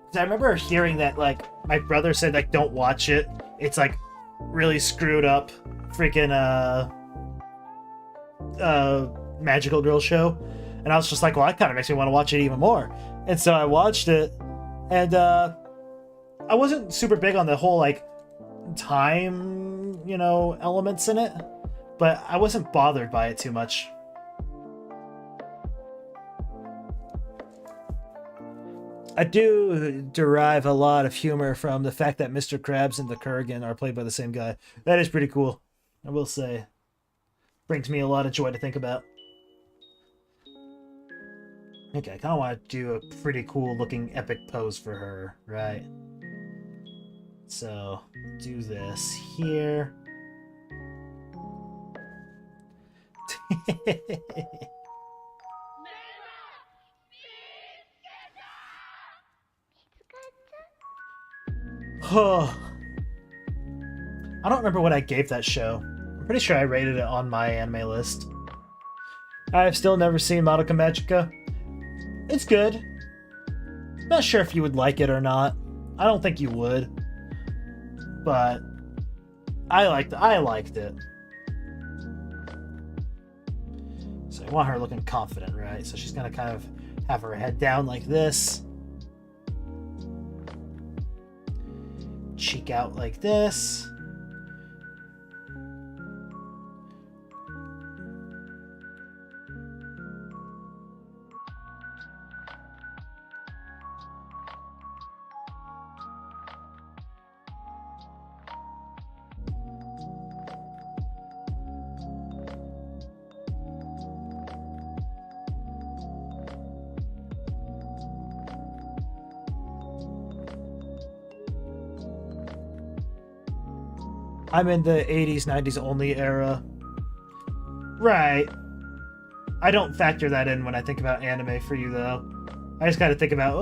Speaker 1: 'Cause I remember hearing that, like, my brother said, like, don't watch it. It's, like, really screwed up freaking, magical girl show. And I was just like, well, that kind of makes me want to watch it even more. And so I watched it, and, I wasn't super big on the whole, like, time, you know, elements in it. But I wasn't bothered by it too much. I do derive a lot of humor from the fact that Mr. Krabs and the Kurgan are played by the same guy. That is pretty cool, I will say. Brings me a lot of joy to think about. Okay, I kind of want to do a pretty cool looking epic pose for her, right? So, do this here. I don't remember what I gave that show. I'm pretty sure I rated it on my anime list. I've still never seen Madoka Magica. It's good. Not sure if you would like it or not. I don't think you would. But I liked it. So I want her looking confident, right? So she's gonna kind of have her head down like this. Cheek out like this. I'm in the 80s, 90s only era. Right. I don't factor that in when I think about anime for you, though. I just gotta think about,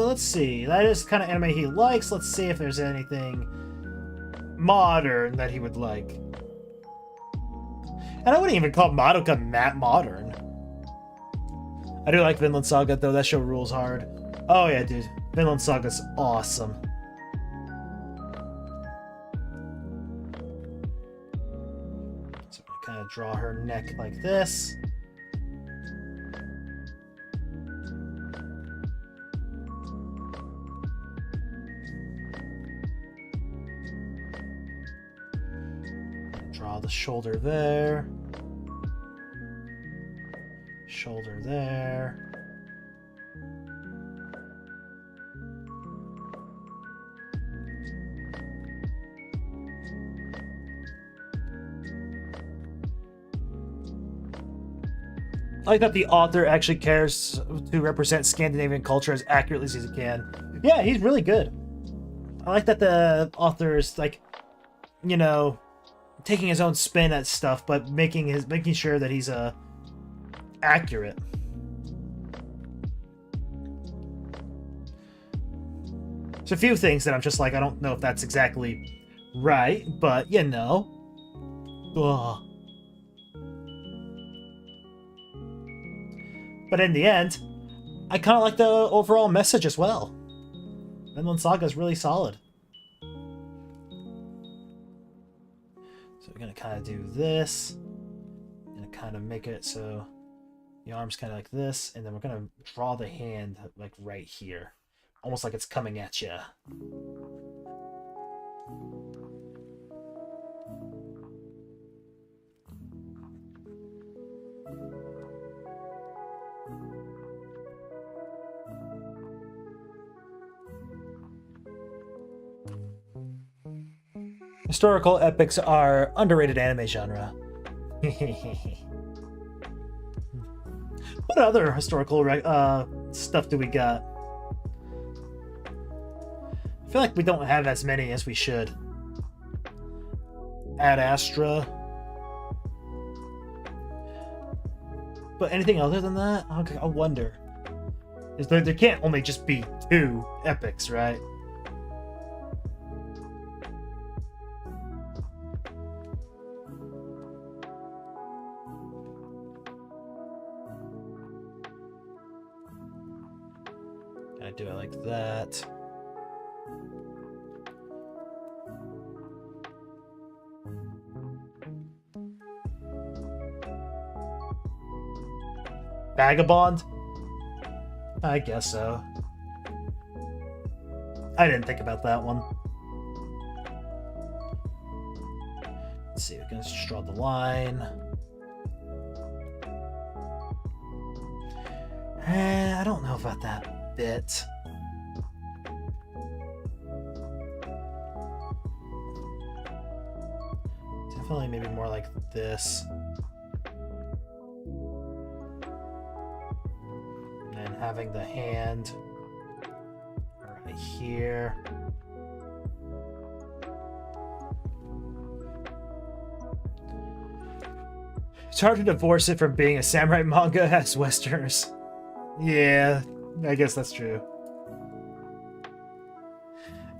Speaker 1: let's see. That is the kind of anime he likes. Let's see if there's anything modern that he would like. And I wouldn't even call Madoka that modern. I do like Vinland Saga, though. That show rules hard. Oh, yeah, dude. Vinland Saga's awesome. So I'm gonna kind of draw her neck like this. Draw the shoulder there. Shoulder there. I like that the author actually cares to represent Scandinavian culture as accurately as he can. Yeah, he's really good. I like that the author is, like, you know, taking his own spin at stuff, but making sure that he's accurate. There's a few things that I'm just like, I don't know if that's exactly right, but you know. Ugh. But in the end, I kind of like the overall message as well. Vinland Saga is really solid. So we're going to kind of do this. And kind of make it so the arm's kind of like this. And then we're going to draw the hand like right here. Almost like it's coming at you. Historical epics are underrated anime genre. What other historical stuff do we got? I feel like we don't have as many as we should. Ad Astra. But anything other than that? I wonder. There can't only just be 2 epics, right? Can I do it like that? Vagabond? I guess so. I didn't think about that one. Let's see, we can just draw the line. I don't know about that bit. Definitely maybe more like this. And having the hand right here. It's hard to divorce it from being a samurai manga as Westerners. Yeah, I guess that's true.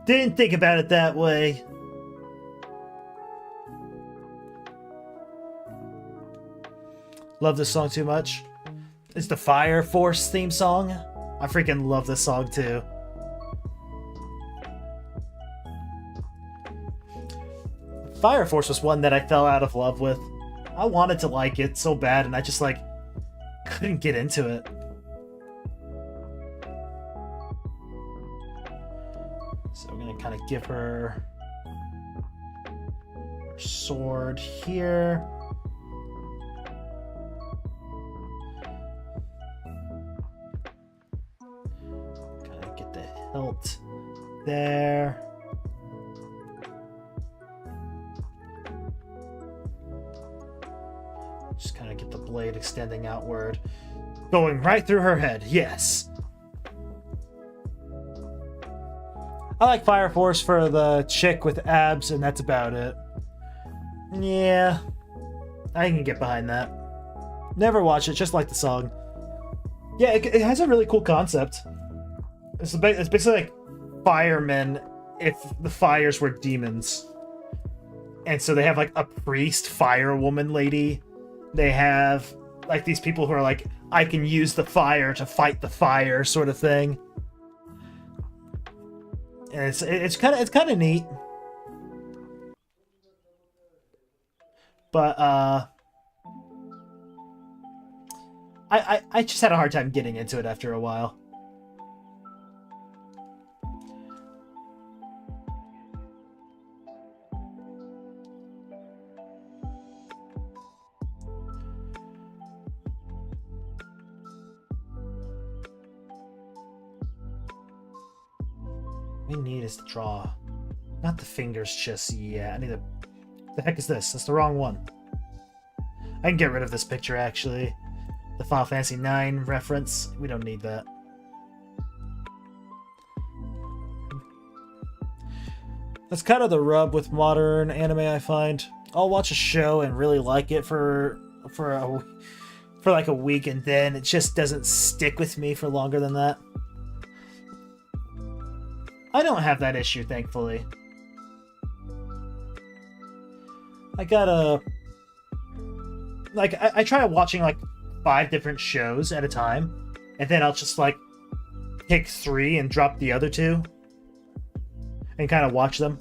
Speaker 1: Didn't think about it that way. Love this song too much. It's the Fire Force theme song. I freaking love this song too. Fire Force was one that I fell out of love with. I wanted to like it so bad, and I just like couldn't get into it. So we're gonna kind of give her sword here. Kind of get the hilt there. Just kind of get the blade extending outward. Going right through her head. Yes. I like Fire Force for the chick with abs, and that's about it. Yeah, I can get behind that. Never watched it, just like the song. Yeah, it has a really cool concept. It's basically like firemen if the fires were demons. And so they have like a priest, fire woman lady. They have like these people who are like, I can use the fire to fight the fire sort of thing. And it's kind of neat. But I just had a hard time getting into it after a while. We need is to draw, not the fingers just yet. I need to. The heck is this? That's the wrong one. I can get rid of this picture actually. The Final Fantasy IX reference. We don't need that. That's kind of the rub with modern anime, I find. I'll watch a show and really like it for like a week, and then it just doesn't stick with me for longer than that. I don't have that issue, thankfully. I gotta... Like, I try watching, like, 5 different shows at a time, and then I'll just, like, pick 3 and drop the other 2, and kind of watch them.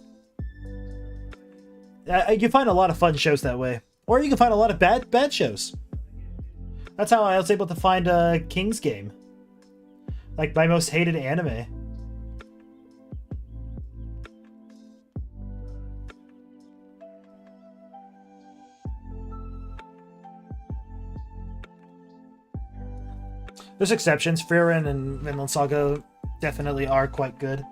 Speaker 1: You can find a lot of fun shows that way. Or you can find a lot of bad shows. That's how I was able to find King's Game. Like, my most hated anime. There's exceptions. Frieren and Vinland Saga definitely are quite good.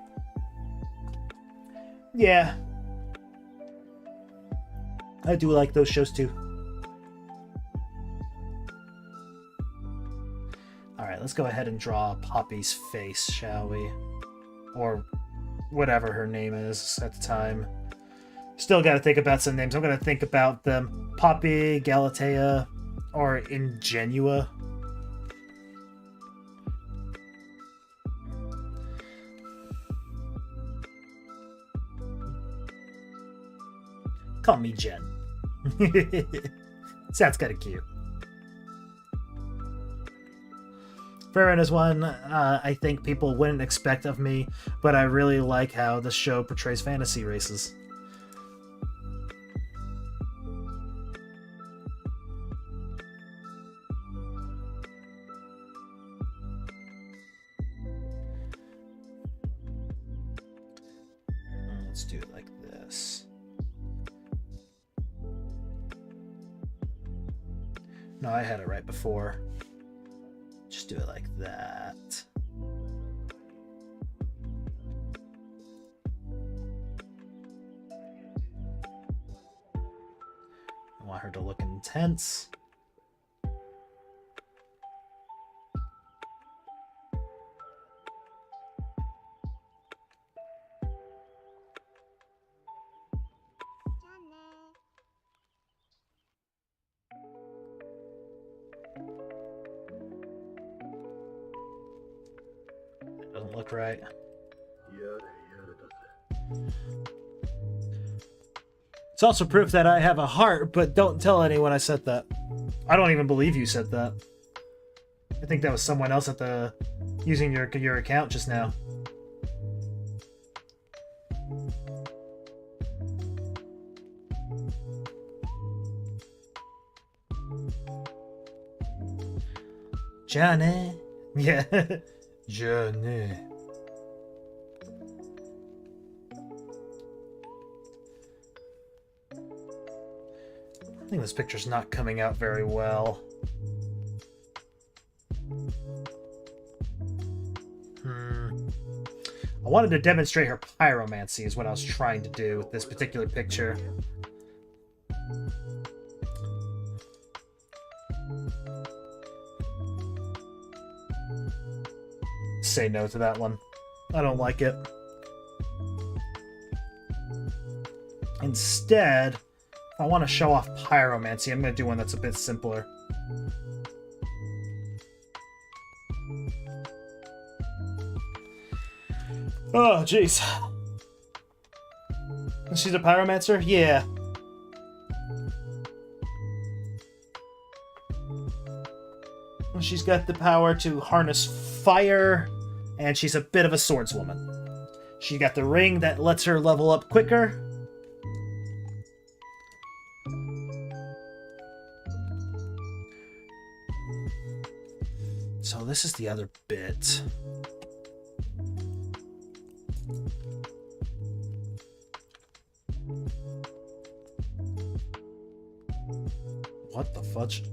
Speaker 1: Yeah. I do like those shows too. Alright, let's go ahead and draw Poppy's face, shall we? Or whatever her name is at the time. Still gotta think about some names. I'm gonna think about them. Poppy, Galatea, or Ingenua. Call me Jen. Sounds kind of cute. Frieren is one I think people wouldn't expect of me, but I really like how the show portrays fantasy races. Let's do it like this. No, I had it right before. Just do it like that. I want her to look intense. Doesn't look right. It's also proof that I have a heart, but don't tell anyone I said that. I don't even believe you said that. I think that was someone else at the using your account just now. Johnny. Yeah. Johnny. I think this picture's not coming out very well. I wanted to demonstrate her pyromancy is what I was trying to do with this particular picture. Say no to that one. I don't like it. Instead, I want to show off pyromancy, I'm going to do one that's a bit simpler. Oh, jeez. She's a pyromancer? Yeah. She's got the power to harness fire, and she's a bit of a swordswoman. She got the ring that lets her level up quicker. So this is the other bit. What the fudge?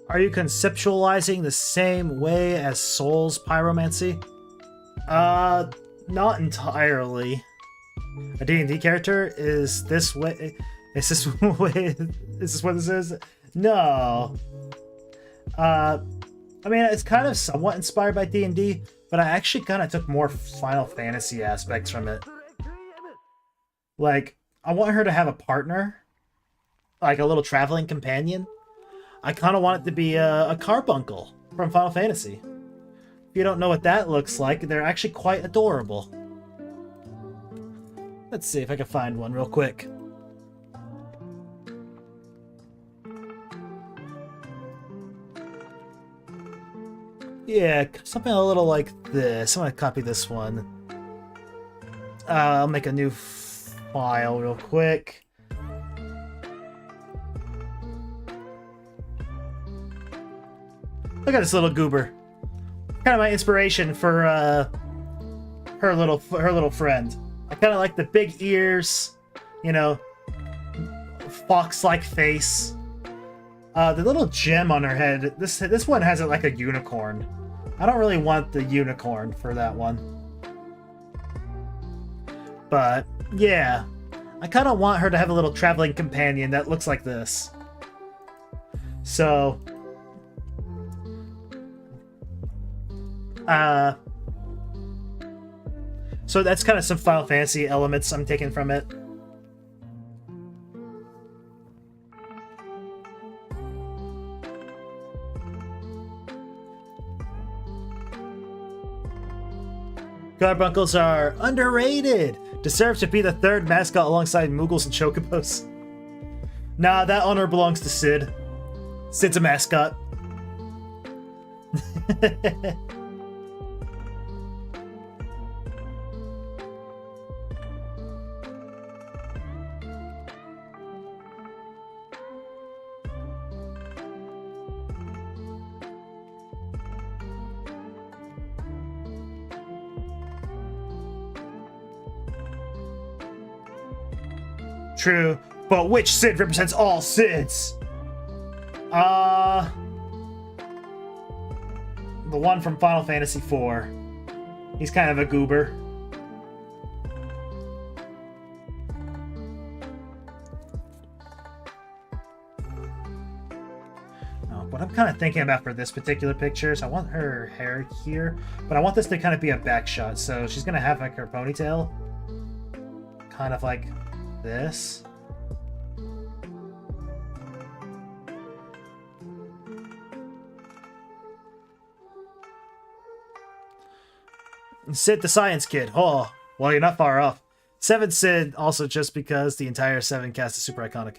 Speaker 1: Are you conceptualizing the same way as Soul's pyromancy? Not entirely. A D&D character is this way? Is this way? Is this what this is? No. I mean, it's kind of somewhat inspired by D&D, but I actually kind of took more Final Fantasy aspects from it. Like, I want her to have a partner, like a little traveling companion. I kind of want it to be a carbuncle from Final Fantasy. If you don't know what that looks like, they're actually quite adorable. Let's see if I can find one real quick. Yeah, something a little like this. I'm gonna copy this one. I'll make a new file real quick. Look at this little goober. Kind of my inspiration for her little friend. I kind of like the big ears, you know, fox-like face. The little gem on her head. This one has it like a unicorn. I don't really want the unicorn for that one. But yeah, I kind of want her to have a little traveling companion that looks like this. So. So that's kind of some Final Fantasy elements I'm taking from it. Carbuncles are underrated. Deserve to be the third mascot alongside Moogles and Chocobos. Nah, that honor belongs to Sid. Sid's a mascot. True, but which Sid represents all Sids? The one from Final Fantasy IV. He's kind of a goober. What I'm kind of thinking about for this particular picture is I want her hair here, but I want this to kind of be a back shot. So she's going to have like her ponytail kind of like this. Sid the Science Kid. Oh, well, you're not far off. 7 Sid, also just because the entire 7 cast is super iconic.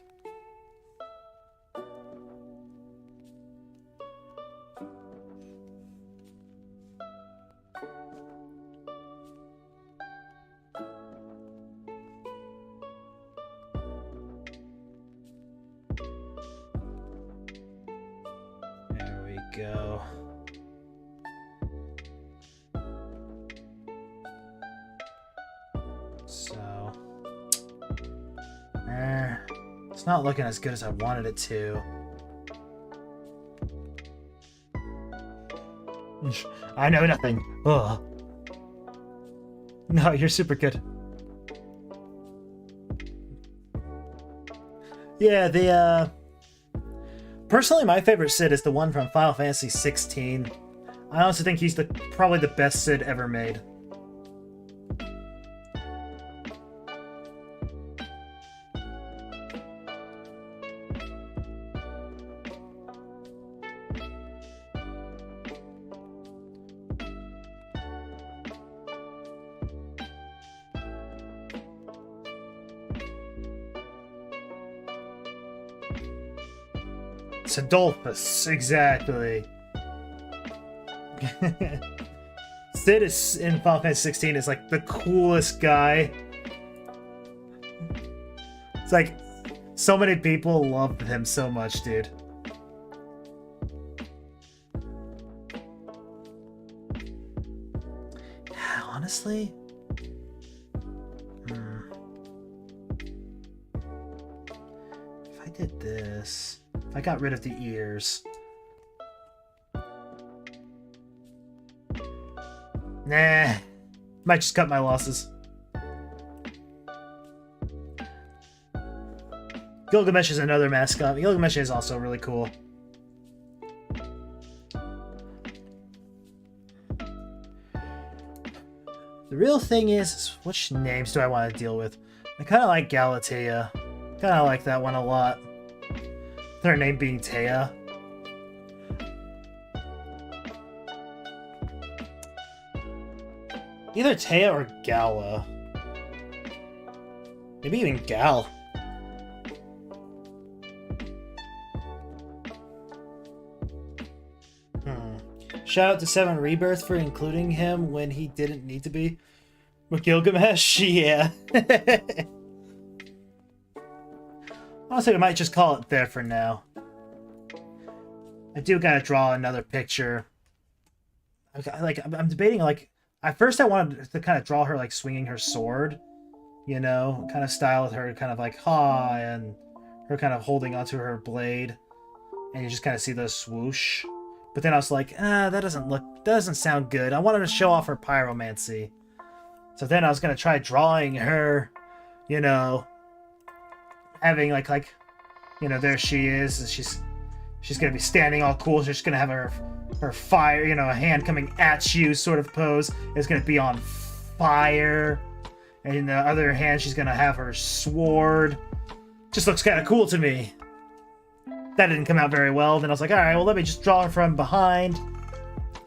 Speaker 1: There we go. So, it's not looking as good as I wanted it to. I know nothing. Ugh. No, you're super good. Yeah, personally, my favorite Sid is the one from Final Fantasy 16. I honestly think he's probably the best Sid ever made. Adolphus, exactly. Sid is in Final Fantasy 16 is like the coolest guy. It's like so many people loved him so much, dude. Honestly, if I did this. I got rid of the ears. Nah. Might just cut my losses. Gilgamesh is another mascot. Gilgamesh is also really cool. The real thing is, which names do I want to deal with? I kind of like Galatea. Kind of like that one a lot. Her name being Taya. Either Taya or Gala. Maybe even Gal. Shout out to 7 Rebirth for including him when he didn't need to be. With Gilgamesh? Yeah. Honestly, we might just call it there for now. I do gotta draw another picture. I'm debating, like, at first I wanted to kind of draw her, like, swinging her sword, you know, kind of style with her kind of like, ha, and her kind of holding onto her blade, and you just kind of see the swoosh. But then I was like, that doesn't sound good. I wanted to show off her pyromancy. So then I was gonna try drawing her, you know, having like you know, there she is. She's gonna be standing all cool. She's gonna have her fire, you know, a hand coming at you sort of pose. It's gonna be on fire, and in the other hand she's gonna have her sword. Just looks kind of cool to me. That didn't come out very well. Then I was like, all right, well, let me just draw her from behind,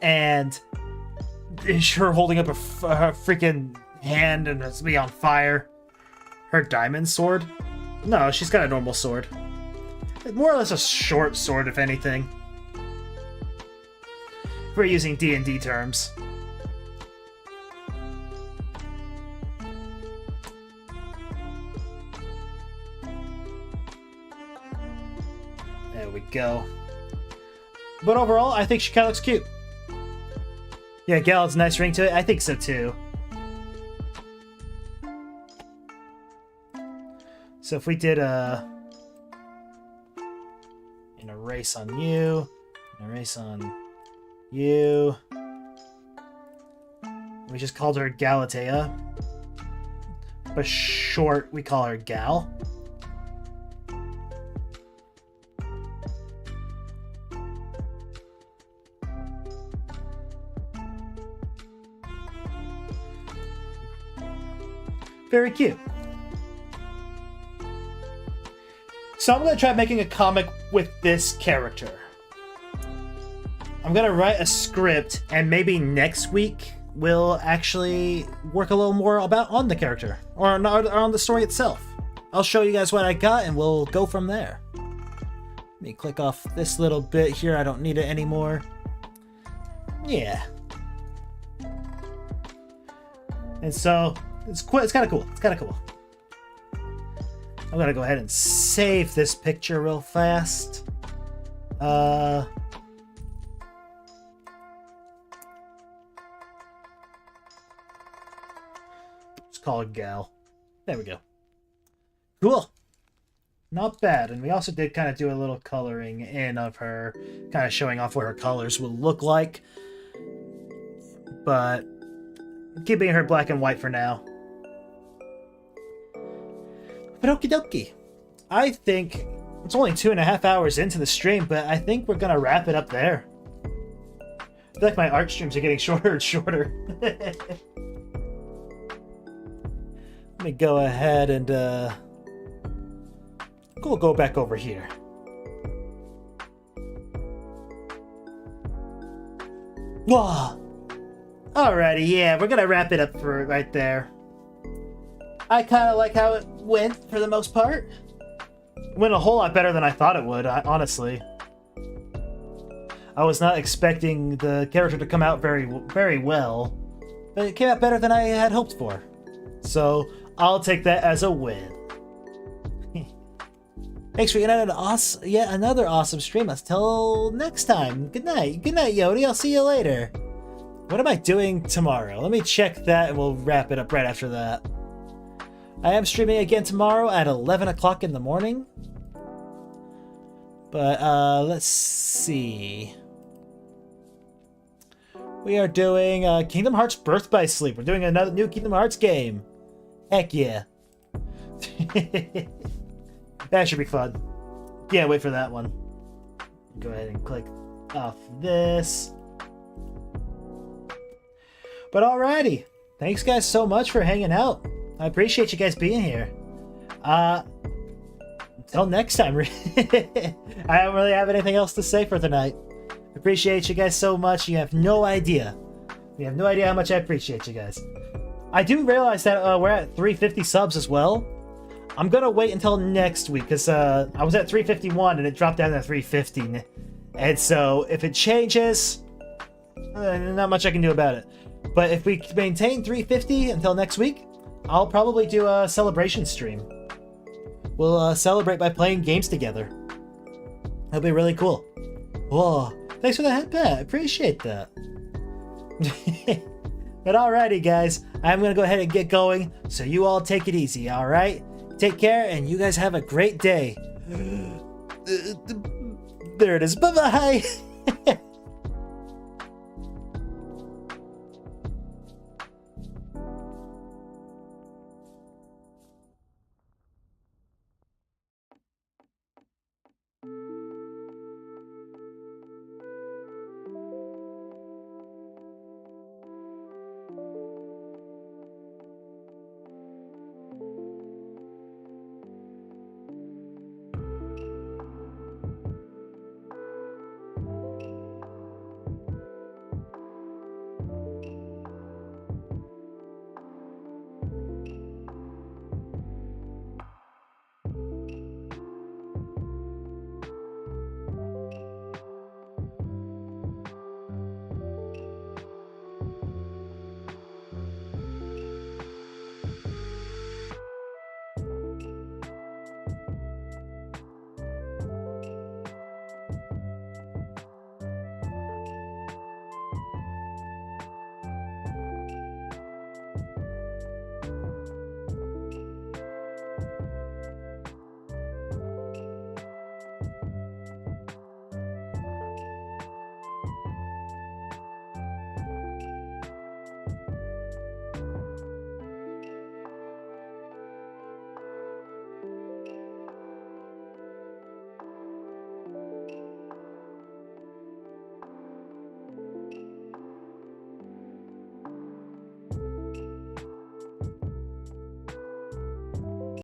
Speaker 1: and her holding up a freaking hand and it's be on fire. Her diamond sword. No, she's got a normal sword. More or less a short sword, if anything. If we're using D&D terms. There we go. But overall, I think she kind of looks cute. Yeah, Gal has a nice ring to it. I think so too. So if we did an erase on you, an erase on you, we just called her Galatea, but short we call her Gal. Very cute. So I'm going to try making a comic with this character. I'm going to write a script, and maybe next week we'll actually work a little more on the character, or on the story itself. I'll show you guys what I got, and we'll go from there. Let me click off this little bit here. I don't need it anymore. Yeah. And so, it's kind of cool. It's kind of cool. I'm gonna go ahead and save this picture real fast. Let's call it Gal. There we go. Cool. Not bad. And we also did kind of do a little coloring in of her, kind of showing off what her colors will look like. but keeping her black and white for now. But okie dokie. I think it's only 2.5 hours into the stream, but I think we're gonna wrap it up there. I feel like my art streams are getting shorter and shorter. Let me go ahead and we'll go back over here. Whoa! Alrighty, yeah, we're gonna wrap it up for right there. I kind of like how it went for the most part. It went a whole lot better than I thought it would, honestly. I was not expecting the character to come out very well, but it came out better than I had hoped for. So I'll take that as a win. Thanks for yet another awesome stream. Until next time. Good night. Good night, Yodi. I'll see you later. What am I doing tomorrow? Let me check that and we'll wrap it up right after that. I am streaming again tomorrow at 11 o'clock in the morning. But let's see. We are doing Kingdom Hearts Birth by Sleep. We're doing another new Kingdom Hearts game. Heck yeah. That should be fun. Can't wait for that one. Go ahead and click off this. But alrighty. Thanks guys so much for hanging out. I appreciate you guys being here. Until next time. I don't really have anything else to say for tonight. Appreciate you guys so much. You have no idea. You have no idea how much I appreciate you guys. I do realize that we're at 350 subs as well. I'm gonna wait until next week because I was at 351 and it dropped down to 350. And so if it changes, not much I can do about it. But if we maintain 350 until next week, I'll probably do a celebration stream. We'll celebrate by playing games together. That'll be really cool. Whoa, thanks for the head pat. Appreciate that. But alrighty, guys. I'm going to go ahead and get going, so you all take it easy, alright? Take care, and you guys have a great day. There it is. Bye-bye.